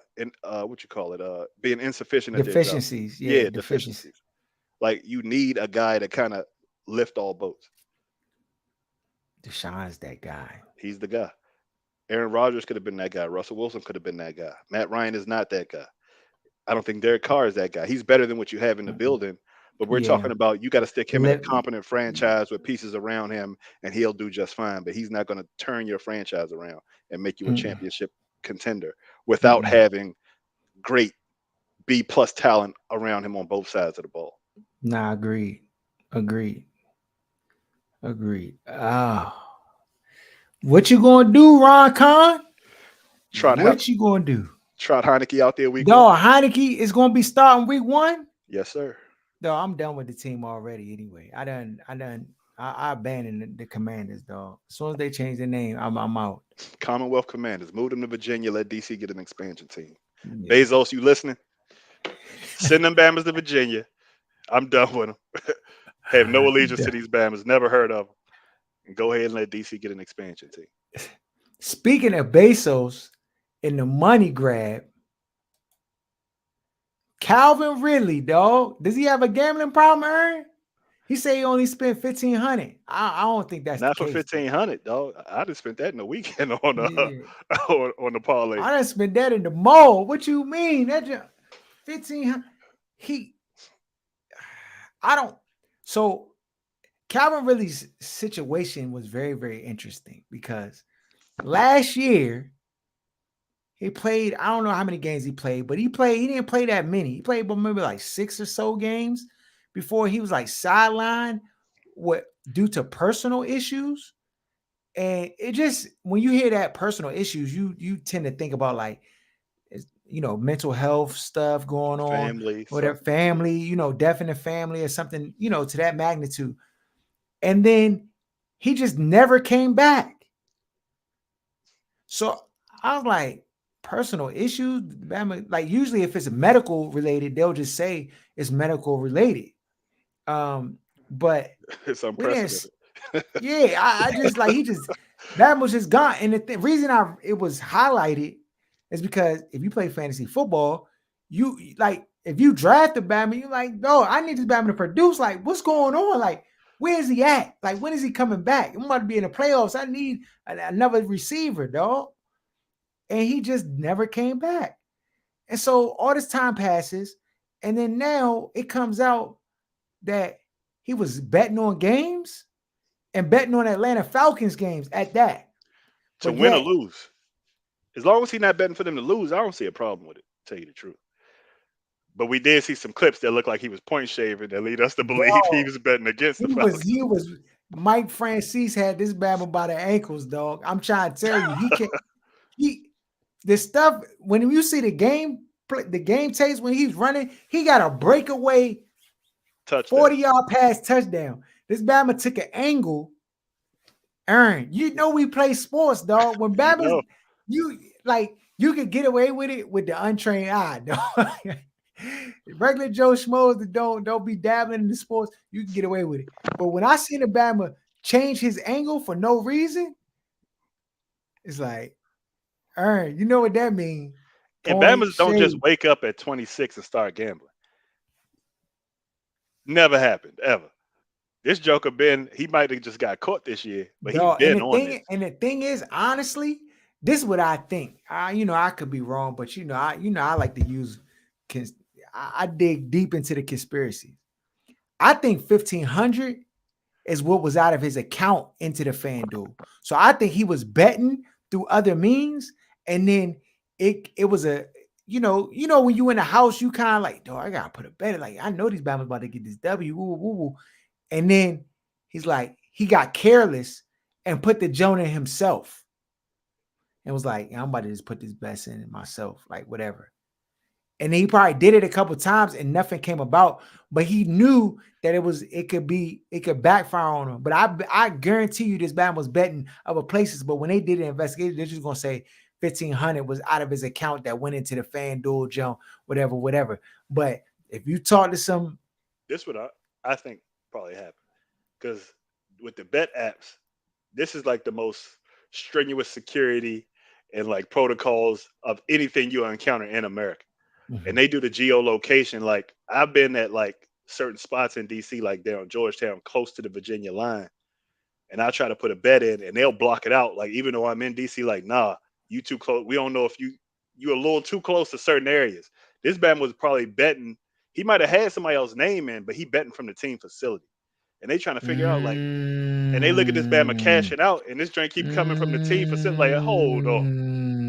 Speaker 2: you call it being insufficient at their job.
Speaker 1: Deficiencies, yeah,
Speaker 2: Yeah,
Speaker 1: deficiencies.
Speaker 2: deficiencies. Like you need a guy to kind of lift all boats.
Speaker 1: Deshaun's that guy.
Speaker 2: He's the guy. Aaron Rodgers could have been that guy. Russell Wilson could have been that guy. Matt Ryan is not that guy. I don't think Derek Carr is that guy. He's better than what you have in the
Speaker 1: Mm-mm.
Speaker 2: building. But we're
Speaker 1: Yeah.
Speaker 2: talking about you got to stick him in a
Speaker 1: Let,
Speaker 2: competent franchise with pieces around him, and he'll do just fine. But he's not going to turn your franchise around and make you a
Speaker 1: mm-mm,
Speaker 2: championship contender without
Speaker 1: mm-mm.
Speaker 2: having great B plus talent around him on both sides of the ball.
Speaker 1: Nah, agreed. Agreed. Agreed. Oh. What you gonna do, Ron Khan?
Speaker 2: Trot
Speaker 1: What you gonna do?
Speaker 2: Trot Heineke out there week one.
Speaker 1: Dog, Heineke is gonna be starting week one.
Speaker 2: Yes, sir.
Speaker 1: No, I'm done with the team already. Anyway, I abandoned the Commanders, dog. As soon as they change their name, I'm out.
Speaker 2: Commonwealth Commanders. Move them to Virginia. Let DC get an expansion team.
Speaker 1: Yeah,
Speaker 2: Bezos, you listening? Send them Bama's to Virginia. I'm done with them. Have no allegiance to these Bama's. Never heard of them. And go ahead and let DC get an expansion team.
Speaker 1: Speaking of Bezos and the money grab, Calvin Ridley, dog. Does he have a gambling problem, Aaron? He said he only spent 1,500. I don't think that's the
Speaker 2: Not for
Speaker 1: case, though.
Speaker 2: 1,500, dog. I just spent that in the weekend on
Speaker 1: Yeah.
Speaker 2: on the parlay.
Speaker 1: I done spent that in the mall. What you mean? That just 1,500. He, I don't. So Calvin Ridley's situation was very, very interesting because last year he played. I don't know how many games he played, but he played. He didn't play that many. He played, but maybe like 6 or so games before he was like sidelined, what due to personal issues. And it just when you hear that personal issues, you tend to think about like mental health stuff going on,
Speaker 2: Family,
Speaker 1: or their
Speaker 2: something.
Speaker 1: family, death in the family or something, to that magnitude. And then he just never came back. So I was like, personal issues, like usually if it's medical related, they'll just say it's medical related. But
Speaker 2: It's
Speaker 1: we didn't.
Speaker 2: unprecedented.
Speaker 1: Yeah, I just like he just Bama was just gone. And the reason it was highlighted is because if you play fantasy football, you like if you draft a Bama, you're like, no, I need this Bama to produce. Like, what's going on? Like, where is he at? Like, when is he coming back? I'm about to be in the playoffs. I need another receiver, dog. And he just never came back. And so all this time passes, and then now it comes out that he was betting on games and betting on Atlanta Falcons games at that.
Speaker 2: To
Speaker 1: But
Speaker 2: win or
Speaker 1: yet,
Speaker 2: lose. As long as he's not betting for them to lose, I don't see a problem with it, to tell you the truth. But we did see some clips that looked like he was point shaving that lead us to believe he
Speaker 1: dog,
Speaker 2: was betting against the
Speaker 1: he was
Speaker 2: Falcons.
Speaker 1: he was Mike Francis had this Bama by the ankles, dog. I'm trying to tell you, he can he the stuff when you see the game tapes when he's running, he got a breakaway
Speaker 2: Touchdown.
Speaker 1: 40-yard pass touchdown. This Bama took an angle. Aaron, we play sports, dog. When
Speaker 2: You
Speaker 1: Bama's
Speaker 2: know.
Speaker 1: you could get away with it with the untrained eye, dog. Regular Joe Schmoes that don't be dabbling in the sports, you can get away with it. But when I seen Bama change his angle for no reason, it's like, Aaron, you know what that means?
Speaker 2: And
Speaker 1: Point
Speaker 2: Bama's don't just
Speaker 1: shade.
Speaker 2: wake up at 26 and start gambling. Never happened, ever. This Joker been, he might have just got caught this year, but he
Speaker 1: Dog. And
Speaker 2: been
Speaker 1: the
Speaker 2: on
Speaker 1: thing,
Speaker 2: this.
Speaker 1: and the thing is, honestly, this is what I think. I could be wrong, but I like to use I dig deep into the conspiracy. I think 1,500 is what was out of his account into the FanDuel. So I think he was betting through other means, and then it was a when you in the house, you kind of like, dog, I gotta put a bet. Like I know these Bama's about to get this W, woo, woo, woo. And then he's like, he got careless and put the Jonah himself, and was like, I'm about to just put this best in it myself, like whatever. And he probably did it a couple times and nothing came about. But he knew that it could backfire on him. But I guarantee you this man was betting other places. But when they did the investigation, they're just gonna say 1,500 was out of his account that went into the FanDuel jump, whatever, whatever. But if you talk to some,
Speaker 2: This would I think probably happened because with the bet apps, this is like the most strenuous security and like protocols of anything you encounter in America. And
Speaker 1: Mhm.
Speaker 2: they do the geolocation. Like I've been at like certain spots in DC, like there on Georgetown, close to the Virginia line, and I try to put a bet in, and they'll block it out. Like even though I'm in DC, like nah, you too close. We don't know if you're a little too close to certain areas. This man was probably betting. He might have had somebody else's name in, but he betting from the team facility, and they trying to figure out like. And they look at this Bama
Speaker 1: Mm,
Speaker 2: cashing out, and this drink keep coming from the team facility. Like, hold on.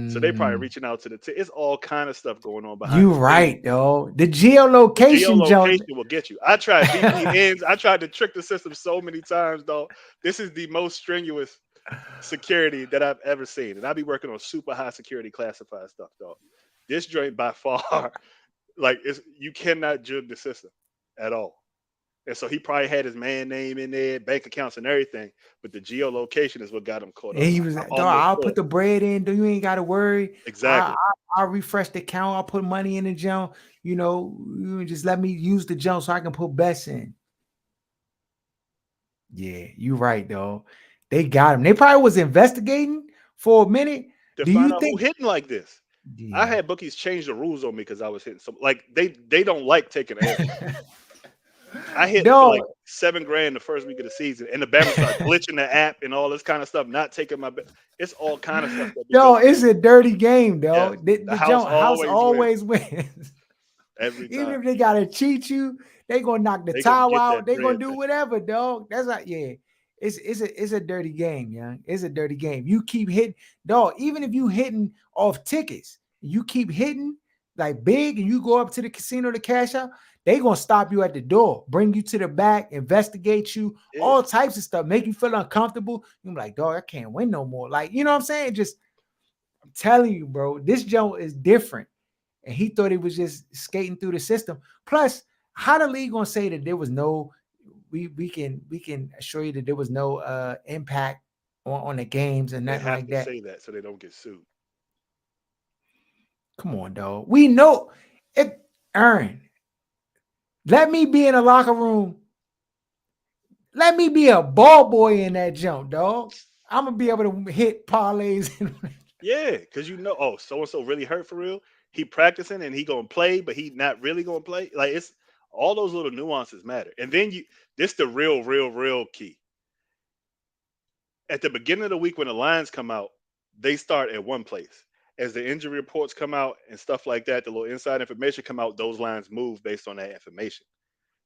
Speaker 2: So they probably
Speaker 1: mm.
Speaker 2: reaching out to the team. It's all kind of stuff going on behind
Speaker 1: You
Speaker 2: the scenes.
Speaker 1: right, though. The geolocation jump.
Speaker 2: Geolocation will get you. I tried VPNs. I tried to trick the system so many times, though. This is the most strenuous security that I've ever seen, and I be working on super high security classified stuff, though. This joint by far, like, you cannot jug the system at all. And so he probably had his man name in there, bank accounts and everything, but the geolocation is what got him caught
Speaker 1: And
Speaker 2: up.
Speaker 1: he was
Speaker 2: I
Speaker 1: like, dog,
Speaker 2: almost
Speaker 1: I'll
Speaker 2: thought
Speaker 1: put the bread in. You ain't got to worry.
Speaker 2: exactly.
Speaker 1: I'll refresh the account. I'll put money in the jump. You just let me use the jump so I can put bets in. Yeah, you right, though. They got him. They probably was investigating for a minute.
Speaker 2: To
Speaker 1: Do
Speaker 2: find
Speaker 1: you
Speaker 2: out who
Speaker 1: think?
Speaker 2: hitting like this. I
Speaker 1: Yeah.
Speaker 2: had bookies change the rules on me because I was hitting some like they don't like taking L's. I hit for
Speaker 1: Dog,
Speaker 2: like 7 grand the first week of the season, and the Bama start glitching the app and all this kind of stuff, not taking my bet. It's all kind of stuff that be
Speaker 1: no,
Speaker 2: going
Speaker 1: it's
Speaker 2: on.
Speaker 1: a dirty game,
Speaker 2: Yes,
Speaker 1: though. The,
Speaker 2: the
Speaker 1: the
Speaker 2: house
Speaker 1: jump house
Speaker 2: always wins
Speaker 1: always wins.
Speaker 2: every
Speaker 1: Even
Speaker 2: time.
Speaker 1: if they gotta cheat you, they gonna knock the
Speaker 2: They gonna
Speaker 1: towel
Speaker 2: get
Speaker 1: out.
Speaker 2: that
Speaker 1: They gonna
Speaker 2: bread
Speaker 1: do
Speaker 2: back.
Speaker 1: whatever, dog. That's not yeah. It's a dirty game, young. It's a dirty game. You keep hitting, dog. Even if you hitting off tickets, you keep hitting like big, and you go up to the casino to cash out. They gonna stop you at the door, bring you to the back, investigate you,
Speaker 2: Yeah,
Speaker 1: all types of stuff, make you feel uncomfortable. You're like, dog, I can't win no more. Like, you know what I'm saying? Just I'm telling you, bro, this joint is different. And he thought he was just skating through the system. Plus, how the league gonna say that there was no we can assure you that there was no impact on the games and
Speaker 2: they
Speaker 1: nothing
Speaker 2: have
Speaker 1: like
Speaker 2: to
Speaker 1: that.
Speaker 2: say that so they don't get sued.
Speaker 1: Come on, dog. We know it. Aaron, let me be in a locker room. Let me be a ball boy in that jump, dog. I'm gonna be able to hit parlays.
Speaker 2: Yeah, because oh, so and so really hurt for real. He practicing and he gonna play, but he not really gonna play. Like it's all those little nuances matter. And then this the real key. At the beginning of the week when the lines come out, they start at one place. As the injury reports come out and stuff like that, the little inside information come out, those lines move based on that information.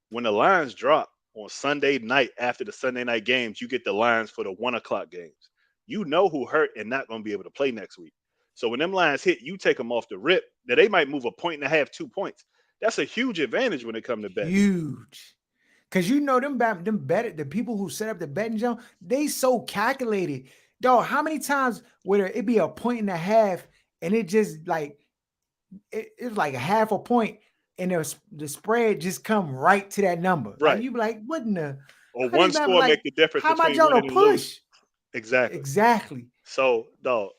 Speaker 2: When the lines drop on Sunday night after the Sunday night games, you get the lines for the 1 o'clock games. You know who hurt and not going to be able to play next week. So when them lines hit, you take them off the rip. Now they might move a point and a half, 2 points. That's a huge advantage when it comes to betting.
Speaker 1: Huge. Cause them better the people who set up the betting jump, they so calculated. Dog, how many times would it be a point and a half and it just like it's like a half a point and the spread just come right to that number. Like
Speaker 2: Right.
Speaker 1: you be like, what in the
Speaker 2: Or
Speaker 1: how this
Speaker 2: one
Speaker 1: man be
Speaker 2: score make
Speaker 1: like,
Speaker 2: the difference
Speaker 1: how am I
Speaker 2: between
Speaker 1: trying to
Speaker 2: winning and losing.
Speaker 1: push?
Speaker 2: Exactly.
Speaker 1: Exactly.
Speaker 2: So, dog,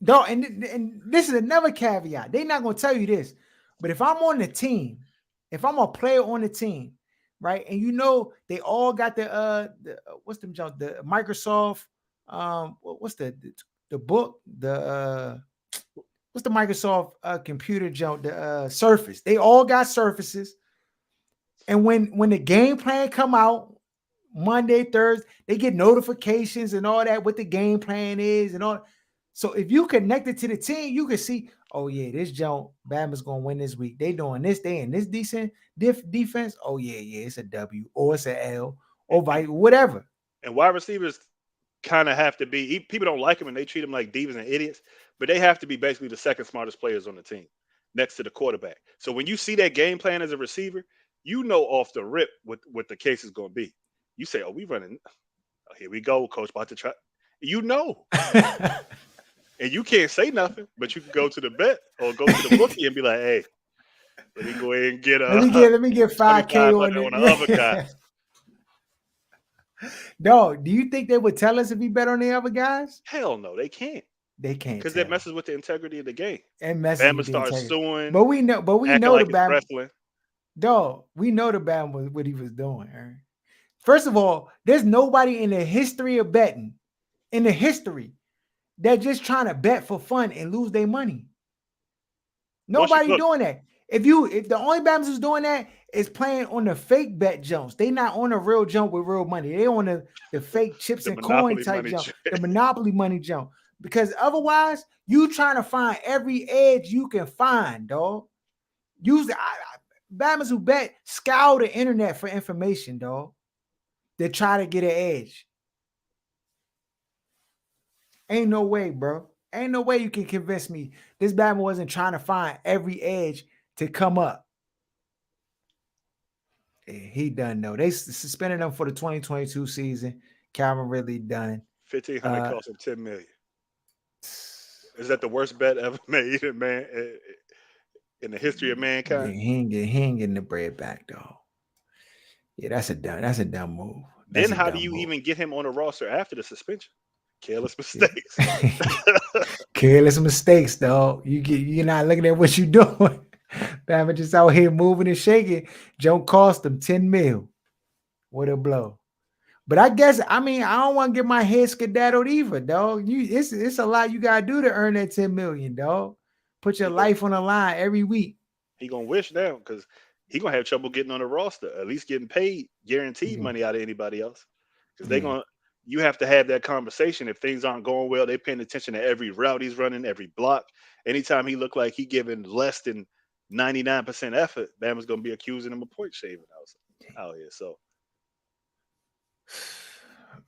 Speaker 1: Dog, and this is another caveat. They're not gonna tell you this, but if I'm on the team, if I'm a player on the team, right, and they all got what's them junk, the Microsoft, what's the book, what's the Microsoft computer junk, the Surface. They all got Surfaces, and when the game plan come out Monday, Thursday, they get notifications and all that what the game plan is and all. So if you connected to the team, you can see, oh yeah, this jump, Bama's gonna win this week. They doing this, they in this decent defense. Oh yeah, yeah, it's a W or it's a L or
Speaker 2: And,
Speaker 1: whatever.
Speaker 2: and wide receivers kind of have to be. People don't like them and they treat them like divas and idiots, but they have to be basically the second smartest players on the team, next to the quarterback. So when you see that game plan as a receiver, you know off the rip what the case is going to be. You say, "Oh, we running. Oh, here we go, coach. About to try." You know, and you can't say nothing, but you can go to the bet or go to the bookie and be like, "Hey, let me go ahead and get
Speaker 1: let me get
Speaker 2: twenty
Speaker 1: 5K
Speaker 2: five
Speaker 1: on
Speaker 2: hundred
Speaker 1: it.
Speaker 2: on the other guys."
Speaker 1: Yeah. No, do you think they would tell us if we bet on the other guys?
Speaker 2: Hell no, they can't,
Speaker 1: They can't
Speaker 2: because that
Speaker 1: tell.
Speaker 2: messes with the integrity of the game.
Speaker 1: And messes
Speaker 2: Bama
Speaker 1: with the
Speaker 2: starts
Speaker 1: integrity.
Speaker 2: suing,
Speaker 1: But we know
Speaker 2: acting
Speaker 1: the
Speaker 2: like it's
Speaker 1: Bama.
Speaker 2: wrestling.
Speaker 1: Dog, we know the Bama was what he was doing. Aaron. First of all, there's nobody in the history of betting, in the history, that just trying to bet for fun and lose their money.
Speaker 2: Once you
Speaker 1: Nobody
Speaker 2: look,
Speaker 1: doing that. If the only Bama's who's doing that is playing on the fake bet jumps. They not on a real jump with real money. They on the fake chips
Speaker 2: the
Speaker 1: and coin
Speaker 2: monopoly
Speaker 1: type
Speaker 2: money,
Speaker 1: jump, the monopoly money jump. Because otherwise, you trying to find every edge you can find, dog. Use Bama's who bet scour the internet for information, dog. They try to get an edge. Ain't no way, bro. Ain't no way you can convince me this Bama wasn't trying to find every edge to come up. He done though. They suspended him for the 2022 season. Calvin Ridley done.
Speaker 2: 1,500
Speaker 1: Uh,
Speaker 2: cost him 10 million. Is that the worst bet ever made, man, in the history of
Speaker 1: yeah,
Speaker 2: mankind?
Speaker 1: he ain't getting the bread back though. Yeah, that's a dumb move. That's
Speaker 2: Then
Speaker 1: a
Speaker 2: how do
Speaker 1: dumb
Speaker 2: you
Speaker 1: move.
Speaker 2: even get him on the roster after the suspension? Careless
Speaker 1: Yeah.
Speaker 2: mistakes.
Speaker 1: Careless mistakes, though. You're not looking at what you're doing. Bama just out here moving and shaking. Joe cost him 10 mil. What a blow. But I don't want to get my head skedaddled either, dog. It's a lot you gotta do to earn that 10 million, dog. Put your
Speaker 2: he gon'
Speaker 1: life on the line every week.
Speaker 2: he gonna wish now, because he gonna have trouble getting on the roster, at least getting paid guaranteed
Speaker 1: Yeah.
Speaker 2: money out of anybody else. Because they
Speaker 1: Yeah.
Speaker 2: gonna you have to have that conversation. If things aren't going well, they paying attention to every route he's running, every block. Anytime he look like he giving less than 99% effort, Bama's gonna be accusing him of point shaving out here. So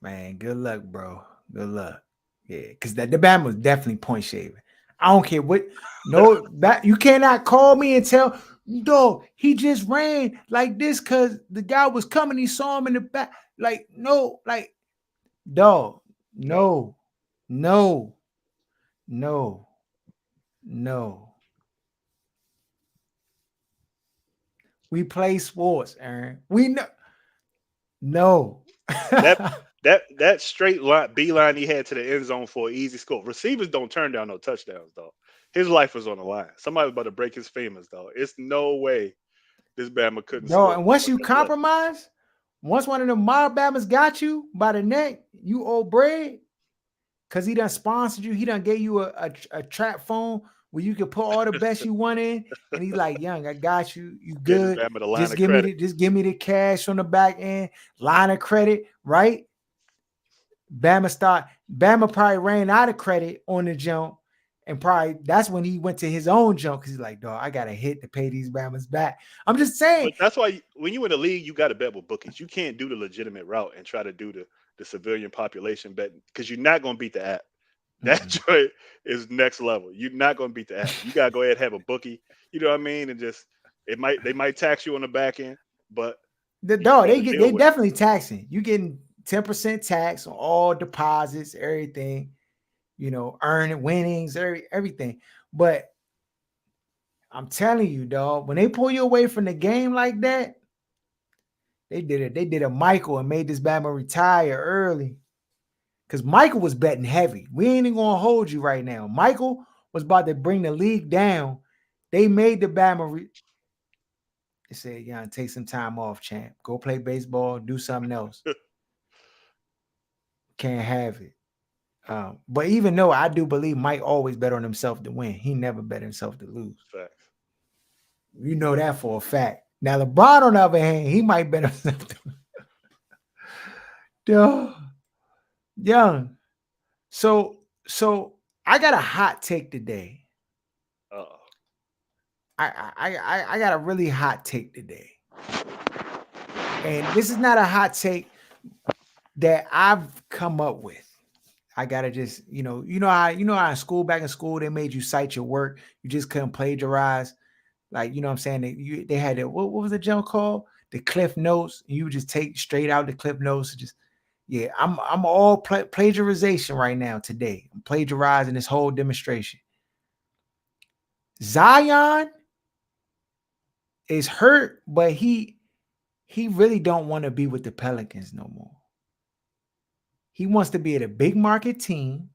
Speaker 1: Man, good luck, bro. Good luck. Yeah, because the Bama was definitely point shaving. I don't care what. No, that you cannot call me and tell. No, he just ran like this because the guy was coming. He saw him in the back. Like no, like dog.
Speaker 2: no,
Speaker 1: No, no, no, no. We play sports, Aaron. We know. No.
Speaker 2: that that straight line beeline he had to the end zone for an easy score. Receivers don't turn down no touchdowns, dog. His life was on the line. Somebody was about to break his femurs, dog. It's no way this Bama couldn't
Speaker 1: No,
Speaker 2: score
Speaker 1: and once
Speaker 2: on
Speaker 1: you
Speaker 2: that play.
Speaker 1: compromise, once one of the mob bammers got you by the neck, you owe bread because he done sponsored you. He done gave you a trap phone where you can put all the bets you want in. And he's like, young, I got you. You
Speaker 2: Gave this
Speaker 1: good.
Speaker 2: Bama the line of credit.
Speaker 1: Just give me the cash on the back end, line of credit, right? Bama probably ran out of credit on the jump. And probably that's when he went to his own jump because he's like, dog, I got to hit to pay these Bammers back. I'm just saying.
Speaker 2: But that's why when you in the league, you got to bet with bookies. You can't do the legitimate route and try to do the civilian population bet, because you're not going to beat the app. That
Speaker 1: Mm-mm.
Speaker 2: joint is next level. You're not going to beat the app. You got to go ahead and have a bookie. You know what I mean? And just they might tax you on the back end, but
Speaker 1: The
Speaker 2: you just
Speaker 1: dog,
Speaker 2: got to
Speaker 1: they
Speaker 2: deal with it.
Speaker 1: definitely taxing. You getting 10% tax on all deposits, everything, earning winnings, everything. But I'm telling you, dog, when they pull you away from the game like that, they did a Michael and made this Bama retire early. Because Michael was betting heavy. We ain't even gonna hold you right now. Michael was about to bring the league down. They made the Bama. They said, "Yeah, take some time off, champ. Go play baseball. Do something else. Can't have it." But even though I do believe Mike always bet on himself to win, he never bet himself to lose.
Speaker 2: Facts.
Speaker 1: You know that for a fact. Now LeBron, on the other hand, he might bet himself to Duh, young. So I got a hot take today.
Speaker 2: Uh,
Speaker 1: I got a really hot take today. And this is not a hot take that I've come up with. I gotta just, how in school, back in school, they made you cite your work. You just couldn't plagiarize. Like, you know what I'm saying? They had it, what was the jump called? The Cliff Notes. And you would just take straight out the Cliff Notes and just, yeah, I'm all plagiarization right now today. I'm plagiarizing this whole demonstration. Zion is hurt, but he really don't want to be with the Pelicans no more. He wants to be at a big market team,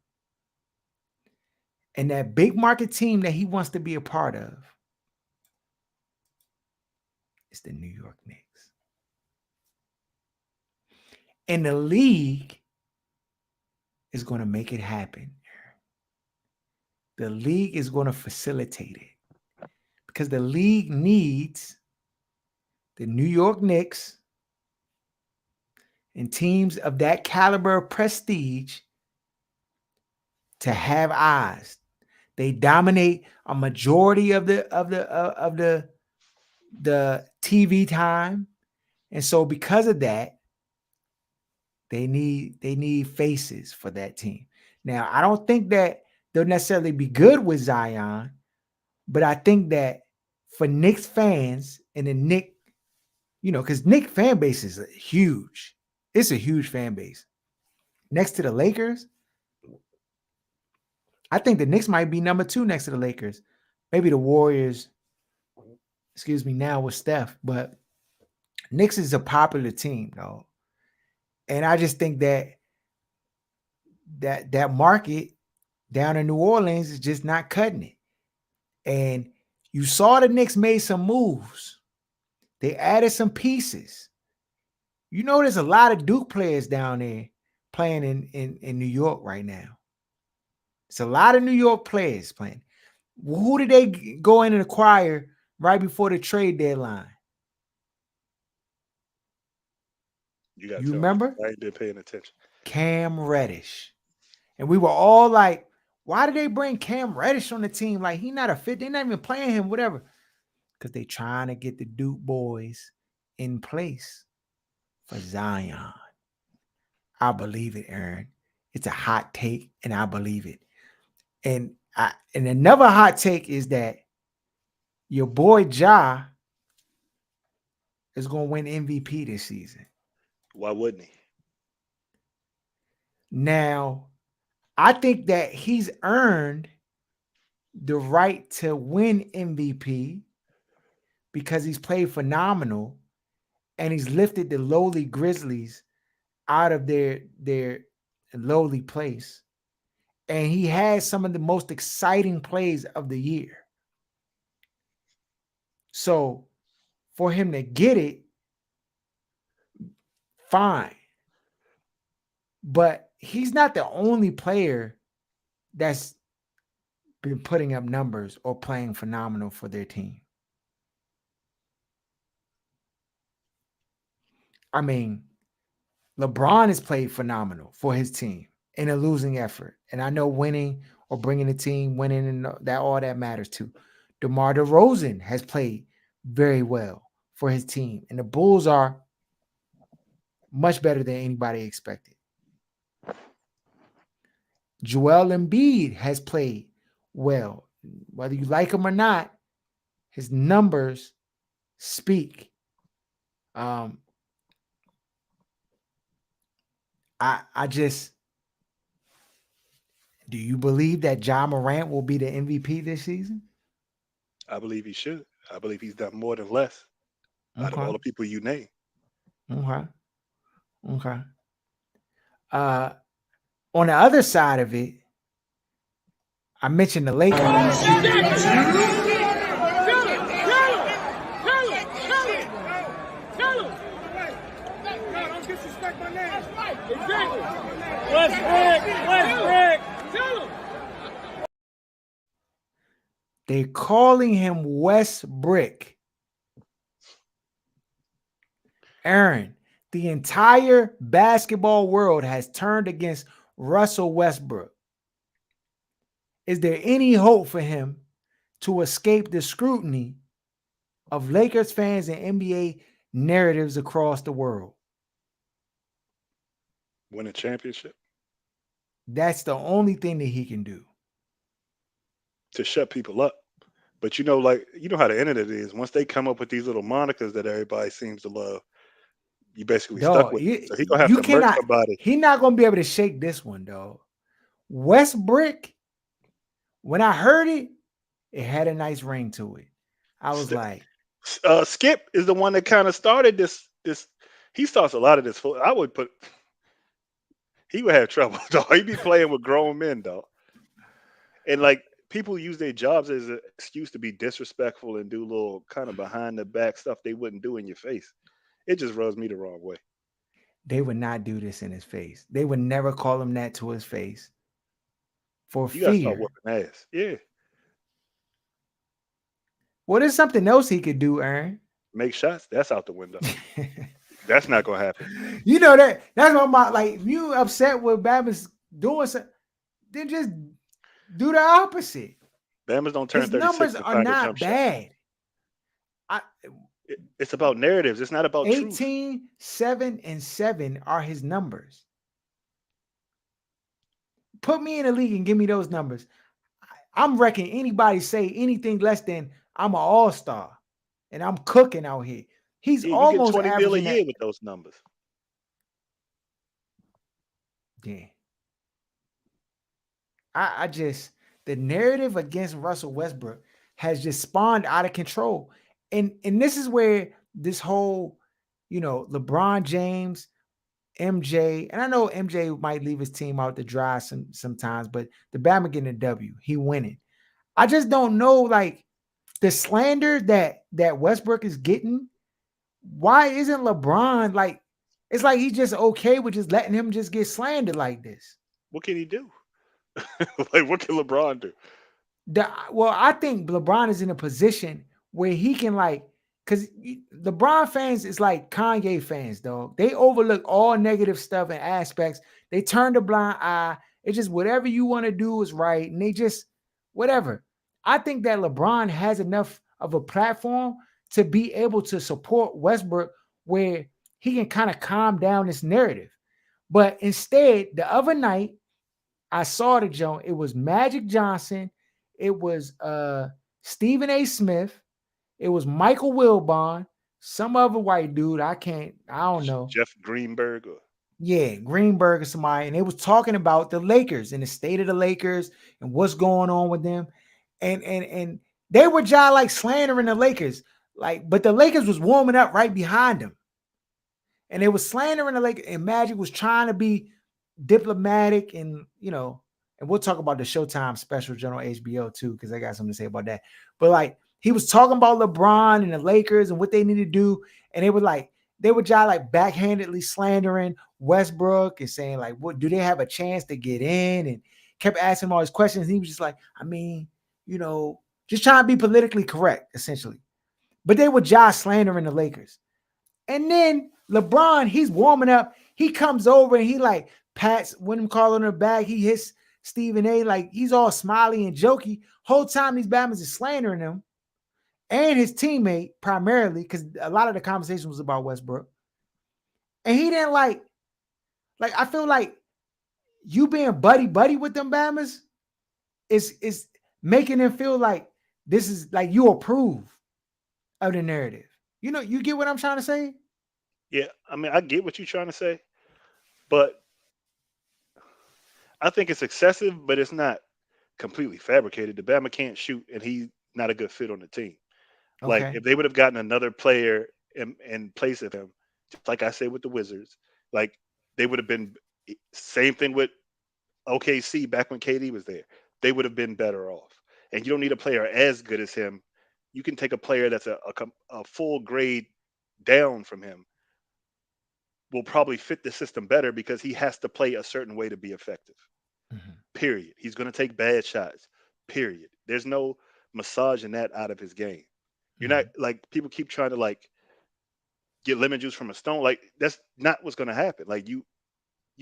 Speaker 1: and that big market team that he wants to be a part of is the New York Knicks. And the league is going to make it happen. The league is going to facilitate it because the league needs the New York Knicks and teams of that caliber of prestige to have eyes. They dominate a majority of the TV time, and so because of that, they need faces for that team. Now, I don't think that they'll necessarily be good with Zion, but I think that for Knicks fans and the Knicks, because Knicks fan base is huge. It's a huge fan base. Next to the Lakers, I think the Knicks might be number 2 next to the Lakers. Maybe the Warriors, excuse me, now with Steph, but Knicks is a popular team, though. And I just think that market down in New Orleans is just not cutting it. And you saw the Knicks made some moves. They added some pieces. There's a lot of Duke players down there playing in New York right now. It's a lot of New York players playing. Who did they go in and acquire right before the trade deadline?
Speaker 2: you got to
Speaker 1: You
Speaker 2: tell me.
Speaker 1: remember?
Speaker 2: I ain't been paying attention.
Speaker 1: Cam Reddish. And we were all like, why did they bring Cam Reddish on the team? Like, he not a fit. They're not even playing him, whatever. Because they trying to get the Duke boys in place for Zion. I believe it, Aaron. It's a hot take, and I believe it. And another hot take is that your boy Ja is going to win MVP this season.
Speaker 2: Why wouldn't he?
Speaker 1: Now, I think that he's earned the right to win MVP because he's played phenomenal and he's lifted the lowly Grizzlies out of their lowly place. And he has some of the most exciting plays of the year. So for him to get it, fine. But he's not the only player that's been putting up numbers or playing phenomenal for their team. I mean, LeBron has played phenomenal for his team in a losing effort. And I know winning or bringing the team, winning, and that all that matters too. DeMar DeRozan has played very well for his team. And the Bulls are much better than anybody expected. Joel Embiid has played well. Whether you like him or not, his numbers speak. I just, do you believe that Ja Morant will be the MVP this season?
Speaker 2: I believe he should. I believe he's done more than less out of
Speaker 1: Okay.
Speaker 2: all the people you name.
Speaker 1: Okay. Okay. Uh, on the other side of it, I mentioned the Lakers. They're calling him Westbrick. Aaron, the entire basketball world has turned against Russell Westbrook. Is there any hope for him to escape the scrutiny of Lakers fans and NBA narratives across the world?
Speaker 2: Win a championship
Speaker 1: That's the only thing that he can do.
Speaker 2: to shut people up. But like how the internet is. Once they come up with these little monikers that everybody seems to love, you basically stuck
Speaker 1: Dog,
Speaker 2: with it.
Speaker 1: you,
Speaker 2: So he gonna have
Speaker 1: you
Speaker 2: to murk
Speaker 1: cannot,
Speaker 2: somebody.
Speaker 1: he not going to be able to shake this one, dog. Westbrook, when I heard it, it had a nice ring to it. I was
Speaker 2: St-
Speaker 1: like,
Speaker 2: Skip is the one that kind of started this. He starts a lot of this. I would put he would have trouble. Dog. He'd be playing with grown men, dog. And like people use their jobs as an excuse to be disrespectful and do little kind of behind the back stuff they wouldn't do in your face. It just rubs me the wrong way.
Speaker 1: they would not do this in his face. They would never call him that to his face for
Speaker 2: You gotta start
Speaker 1: fear.
Speaker 2: whooping ass. Yeah.
Speaker 1: Well, there's something else he could do, Aaron.
Speaker 2: Make shots. That's out the window. That's not gonna happen.
Speaker 1: You know that. That's what my like. If you upset with Babbitt's doing something, then just do the opposite.
Speaker 2: Bama's don't turn
Speaker 1: His
Speaker 2: 36
Speaker 1: numbers
Speaker 2: and
Speaker 1: are
Speaker 2: find a jump
Speaker 1: not
Speaker 2: shot.
Speaker 1: bad. I,
Speaker 2: It's about narratives. It's not about truth.
Speaker 1: 18, 7, and 7 are his numbers. Put me in the league and give me those numbers. I'm reckoning anybody say anything less than I'm an all-star and I'm cooking out here. He's
Speaker 2: Yeah, you get
Speaker 1: almost
Speaker 2: 20 mil a
Speaker 1: averaging that.
Speaker 2: year with those numbers.
Speaker 1: Yeah. I just the narrative against Russell Westbrook has just spawned out of control. And this is where this whole, LeBron James, MJ, and I know MJ might leave his team out to dry sometimes, but the Bama getting a W. He winning. I just don't know, like, the slander that Westbrook is getting. Why isn't LeBron like? It's like he's just okay with just letting him just get slandered like this.
Speaker 2: What can he do? Like, what can LeBron do?
Speaker 1: Well, I think LeBron is in a position where he can like, because LeBron fans is like Kanye fans, dog. They overlook all negative stuff and aspects. They turn the blind eye. It's just whatever you want to do is right, and they just whatever. I think that LeBron has enough of a platform to be able to support Westbrook where he can kind of calm down this narrative. But instead, the other night I saw the joint. It was Magic Johnson. It was Stephen A. Smith. It was Michael Wilbon. Some other white dude. I don't know.
Speaker 2: Jeff Greenberg or
Speaker 1: Yeah, Greenberg or somebody. And they was talking about the Lakers and the state of the Lakers and what's going on with them. And they were just like slandering the Lakers. Like, but the Lakers was warming up right behind them. And they was slandering the Lakers. And Magic was trying to be diplomatic and and we'll talk about the Showtime special on HBO too, because I got something to say about that. But like he was talking about LeBron and the Lakers and what they need to do, and they were just like backhandedly slandering Westbrook and saying like, what do they have a chance to get in? And kept asking him all these questions. And he was just like, I mean, just trying to be politically correct, essentially. But they were just slandering the Lakers. And then LeBron, he's warming up. He comes over and he like pats when him calling her back. He hits Stephen A. Like he's all smiley and jokey. Whole time these Batmans is slandering him and his teammate primarily because a lot of the conversation was about Westbrook. And he didn't like I feel like you being buddy buddy with them Batmans is making them feel like this is like you approve of the narrative. You get what I'm trying to say?
Speaker 2: yeah. I mean, I get what you're trying to say, but I think it's excessive, but it's not completely fabricated. The Bama can't shoot, and he's not a good fit on the team. Like
Speaker 1: Okay.
Speaker 2: if they would have gotten another player in place of him, just like I said with the Wizards, like they would have been same thing with OKC back when KD was there. They would have been better off. And you don't need a player as good as him. You can take a player that's a full grade down from him. Will probably fit the system better because he has to play a certain way to be effective.
Speaker 1: Mhm.
Speaker 2: Period. He's going to take bad shots. Period. There's no massaging that out of his game. You're not
Speaker 1: Mhm.
Speaker 2: like people keep trying to like get lemon juice from a stone. Like that's not what's going to happen. Like you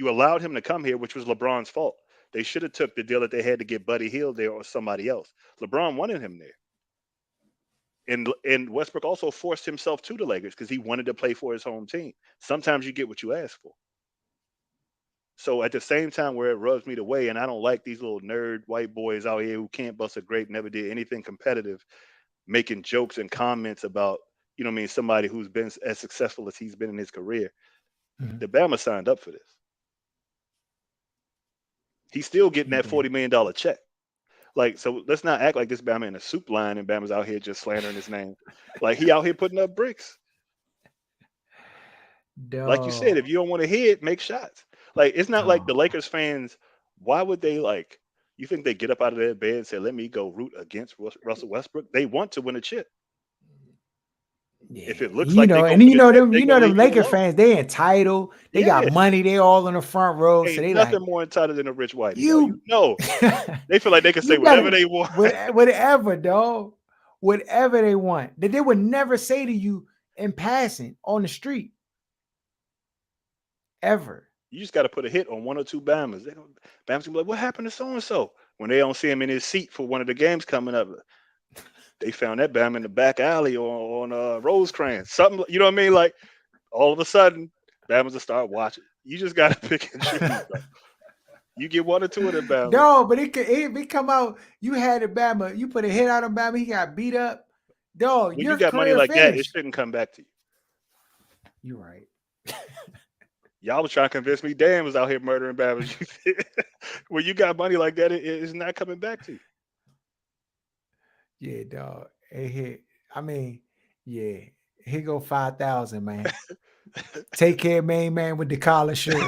Speaker 2: allowed him to come here, which was LeBron's fault. They should have took the deal that they had to get Buddy Hield there or somebody else. LeBron wanted him there. And Westbrook also forced himself to the Lakers because he wanted to play for his home team. Sometimes you get what you ask for. So at the same time, where it rubs me the way, and I don't like these little nerd white boys out here who can't bust a grape, never did anything competitive, making jokes and comments about, what I mean, somebody who's been as successful as he's been in his career.
Speaker 1: Mhm.
Speaker 2: The Bama signed up for this. He's still getting
Speaker 1: He
Speaker 2: that
Speaker 1: did.
Speaker 2: $40 million check. Like, so let's not act like this Bama in a soup line and Bama's out here just slandering his name. Like, he out here putting up bricks. Like you said,
Speaker 1: Dog.
Speaker 2: if you don't want to hit, make shots. Like, it's not like
Speaker 1: Dog.
Speaker 2: the Lakers fans, why would they, like, you think they get up out of their bed and say, let me go root against Russell Westbrook? They want to win a chip.
Speaker 1: Yeah,
Speaker 2: If it looks
Speaker 1: you
Speaker 2: like they're
Speaker 1: know,
Speaker 2: going
Speaker 1: and
Speaker 2: to win a chip, they're
Speaker 1: you
Speaker 2: going
Speaker 1: know
Speaker 2: to
Speaker 1: them
Speaker 2: leave you
Speaker 1: Laker
Speaker 2: alone.
Speaker 1: fans, they entitled, they got
Speaker 2: Yeah.
Speaker 1: money, they all in the front row, so
Speaker 2: Ain't
Speaker 1: they
Speaker 2: nothing
Speaker 1: like
Speaker 2: more entitled than a rich whitey, dog.
Speaker 1: you.
Speaker 2: They feel like they can say
Speaker 1: You
Speaker 2: whatever
Speaker 1: better
Speaker 2: they want.
Speaker 1: whatever, dog, whatever they want. That they would never say to you in passing on the street ever.
Speaker 2: You just got to put a hit on one or two Bamas. Bama's gonna be like, what happened to so and so? When they don't see him in his seat for one of the games coming up, they found that Bama in the back alley on Rosecrans. Something, you know what I mean? Like, all of a sudden, Bama's will start watching. You just got to pick and choose, bro. You get one or two of them Bama.
Speaker 1: No, but it come out. You had a Bama. You put a hit out on Bama. He got beat up. Dog,
Speaker 2: When you
Speaker 1: your
Speaker 2: got money
Speaker 1: career
Speaker 2: like that, it
Speaker 1: finished.
Speaker 2: shouldn't come back to you.
Speaker 1: You're right.
Speaker 2: Y'all was trying to convince me Dan was out here murdering Bama's. When you got money like that, it's not coming back to you.
Speaker 1: Yeah, dog. It hit. I mean, yeah. Here go 5,000, man. Take care, main man with the collar shirt.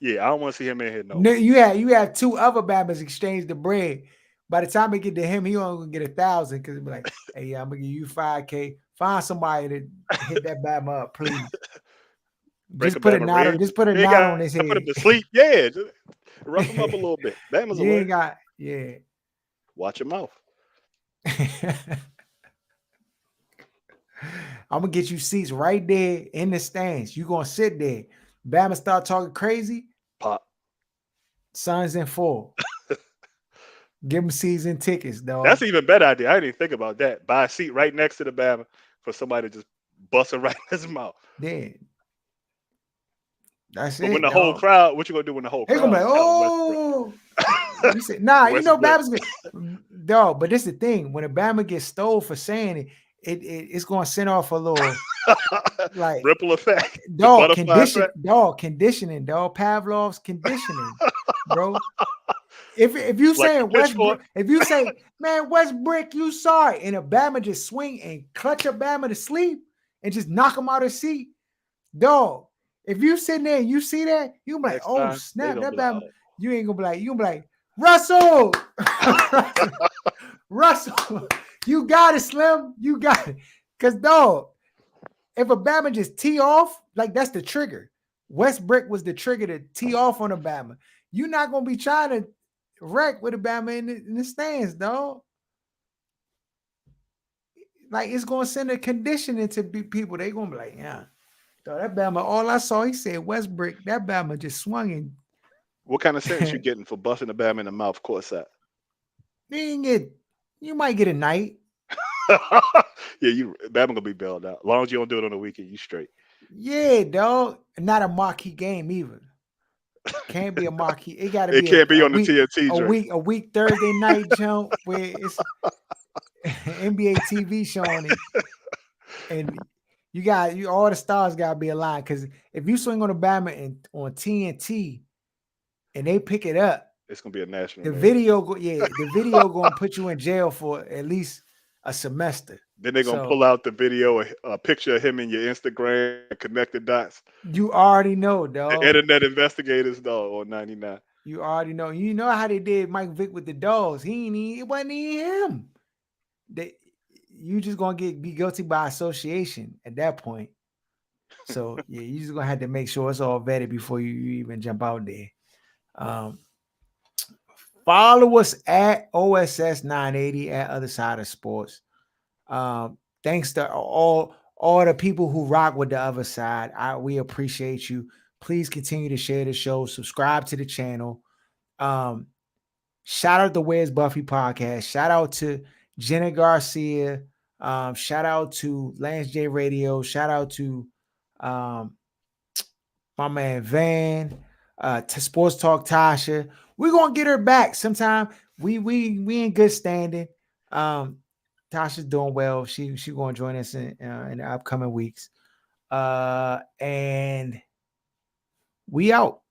Speaker 2: Yeah, I don't want to see him in here no
Speaker 1: No,
Speaker 2: more.
Speaker 1: you have two other Bamas exchange the bread. By the time it get to him, he only gonna get 1,000 because be like, hey, yeah, I'm gonna give you 5K. Find somebody to hit that Bama up, please.
Speaker 2: Break a Bama ribs.
Speaker 1: Just put a
Speaker 2: They
Speaker 1: knot on
Speaker 2: got
Speaker 1: his
Speaker 2: put him
Speaker 1: head.
Speaker 2: to sleep. Yeah, just rough him up a little bit. Bama's
Speaker 1: You ain't
Speaker 2: aware.
Speaker 1: got, yeah.
Speaker 2: Watch your mouth.
Speaker 1: I'm gonna get you seats right there in the stands. You gonna sit there. Bama start talking crazy.
Speaker 2: Pop.
Speaker 1: Suns in full. Give them season tickets,
Speaker 2: That's
Speaker 1: dog.
Speaker 2: an even better idea. I didn't even think about that. Buy a seat right next to the Bama for somebody to just bust it right in his mouth.
Speaker 1: Then that's
Speaker 2: But when
Speaker 1: it,
Speaker 2: the whole
Speaker 1: dog.
Speaker 2: crowd, what you gonna do when the whole
Speaker 1: They gonna be
Speaker 2: crowd
Speaker 1: like,
Speaker 2: shouting Westbrook?
Speaker 1: oh, you say, nah, you know,
Speaker 2: Westbrook.
Speaker 1: Bama's dog. But this the thing: when a Bama gets stole for saying it, it's gonna send off a little like
Speaker 2: Ripple effect. The butterfly effect.
Speaker 1: conditioning, dog. Pavlov's conditioning, bro. If you
Speaker 2: Like the
Speaker 1: saying
Speaker 2: pitchfork.
Speaker 1: Westbrook, if you say, man, Westbrook, you sorry, and a Bama just swing and clutch a Bama to sleep and just knock him out of his seat, dog. If you sitting there and you see that, you gonna be like,
Speaker 2: Next
Speaker 1: oh
Speaker 2: time they
Speaker 1: snap,
Speaker 2: gonna
Speaker 1: that
Speaker 2: be like,
Speaker 1: Bama. You ain't gonna be like, you gonna be like, Russell, Russell, Russell, you got it, Slim, you got it. Cause dog, if a Bama just tee off, like that's the trigger. Westbrook was the trigger to tee off on a Bama. You're not gonna be trying to wreck with a Bama in the stands, dog. Like it's gonna send a conditioning to people. They gonna be like, yeah, dog, that Bama. All I saw, he said Westbrook. That Bama just swung
Speaker 2: what kind of sentence you
Speaker 1: and
Speaker 2: getting for busting the Bama in the mouth courtside?
Speaker 1: you get, you might get a night.
Speaker 2: Yeah, you Bama gonna be bailed out. As long as you don't do it on the weekend, you straight.
Speaker 1: Yeah, dog. Not a marquee game either. Can't be a marquee. It got to
Speaker 2: It
Speaker 1: be
Speaker 2: can't be on the TNT drink.
Speaker 1: a week Thursday night jump where it's NBA TV showing it, and you all the stars got to be aligned. Because if you swing on Alabama and on TNT and they pick it up,
Speaker 2: It's gonna be a national
Speaker 1: the
Speaker 2: news.
Speaker 1: video going to put you in jail for at least a semester.
Speaker 2: Then they're gonna
Speaker 1: So
Speaker 2: pull out the video, a picture of him in your Instagram, connect the dots.
Speaker 1: you already know,
Speaker 2: The
Speaker 1: dog.
Speaker 2: internet investigators, dog, on 99.
Speaker 1: You already know. You know how they did Mike Vick with the dogs. It wasn't even him. They, you just gonna be guilty by association at that point. So yeah, you just gonna have to make sure it's all vetted before you even jump out there. Um, follow us at OSS 980 at Other Side of Sports. Thanks to all the people who rock with the other side. We appreciate you. Please continue to share the show. Subscribe to the channel. Um, shout out the Where's Buffy podcast. Shout out to Jenna Garcia. Shout out to Lance J Radio. Shout out to um, my man Van, to Sports Talk Tasha. We're gonna get her back sometime. We in good standing. Um, Tasha's doing well. She gonna join us in the upcoming weeks. And we out.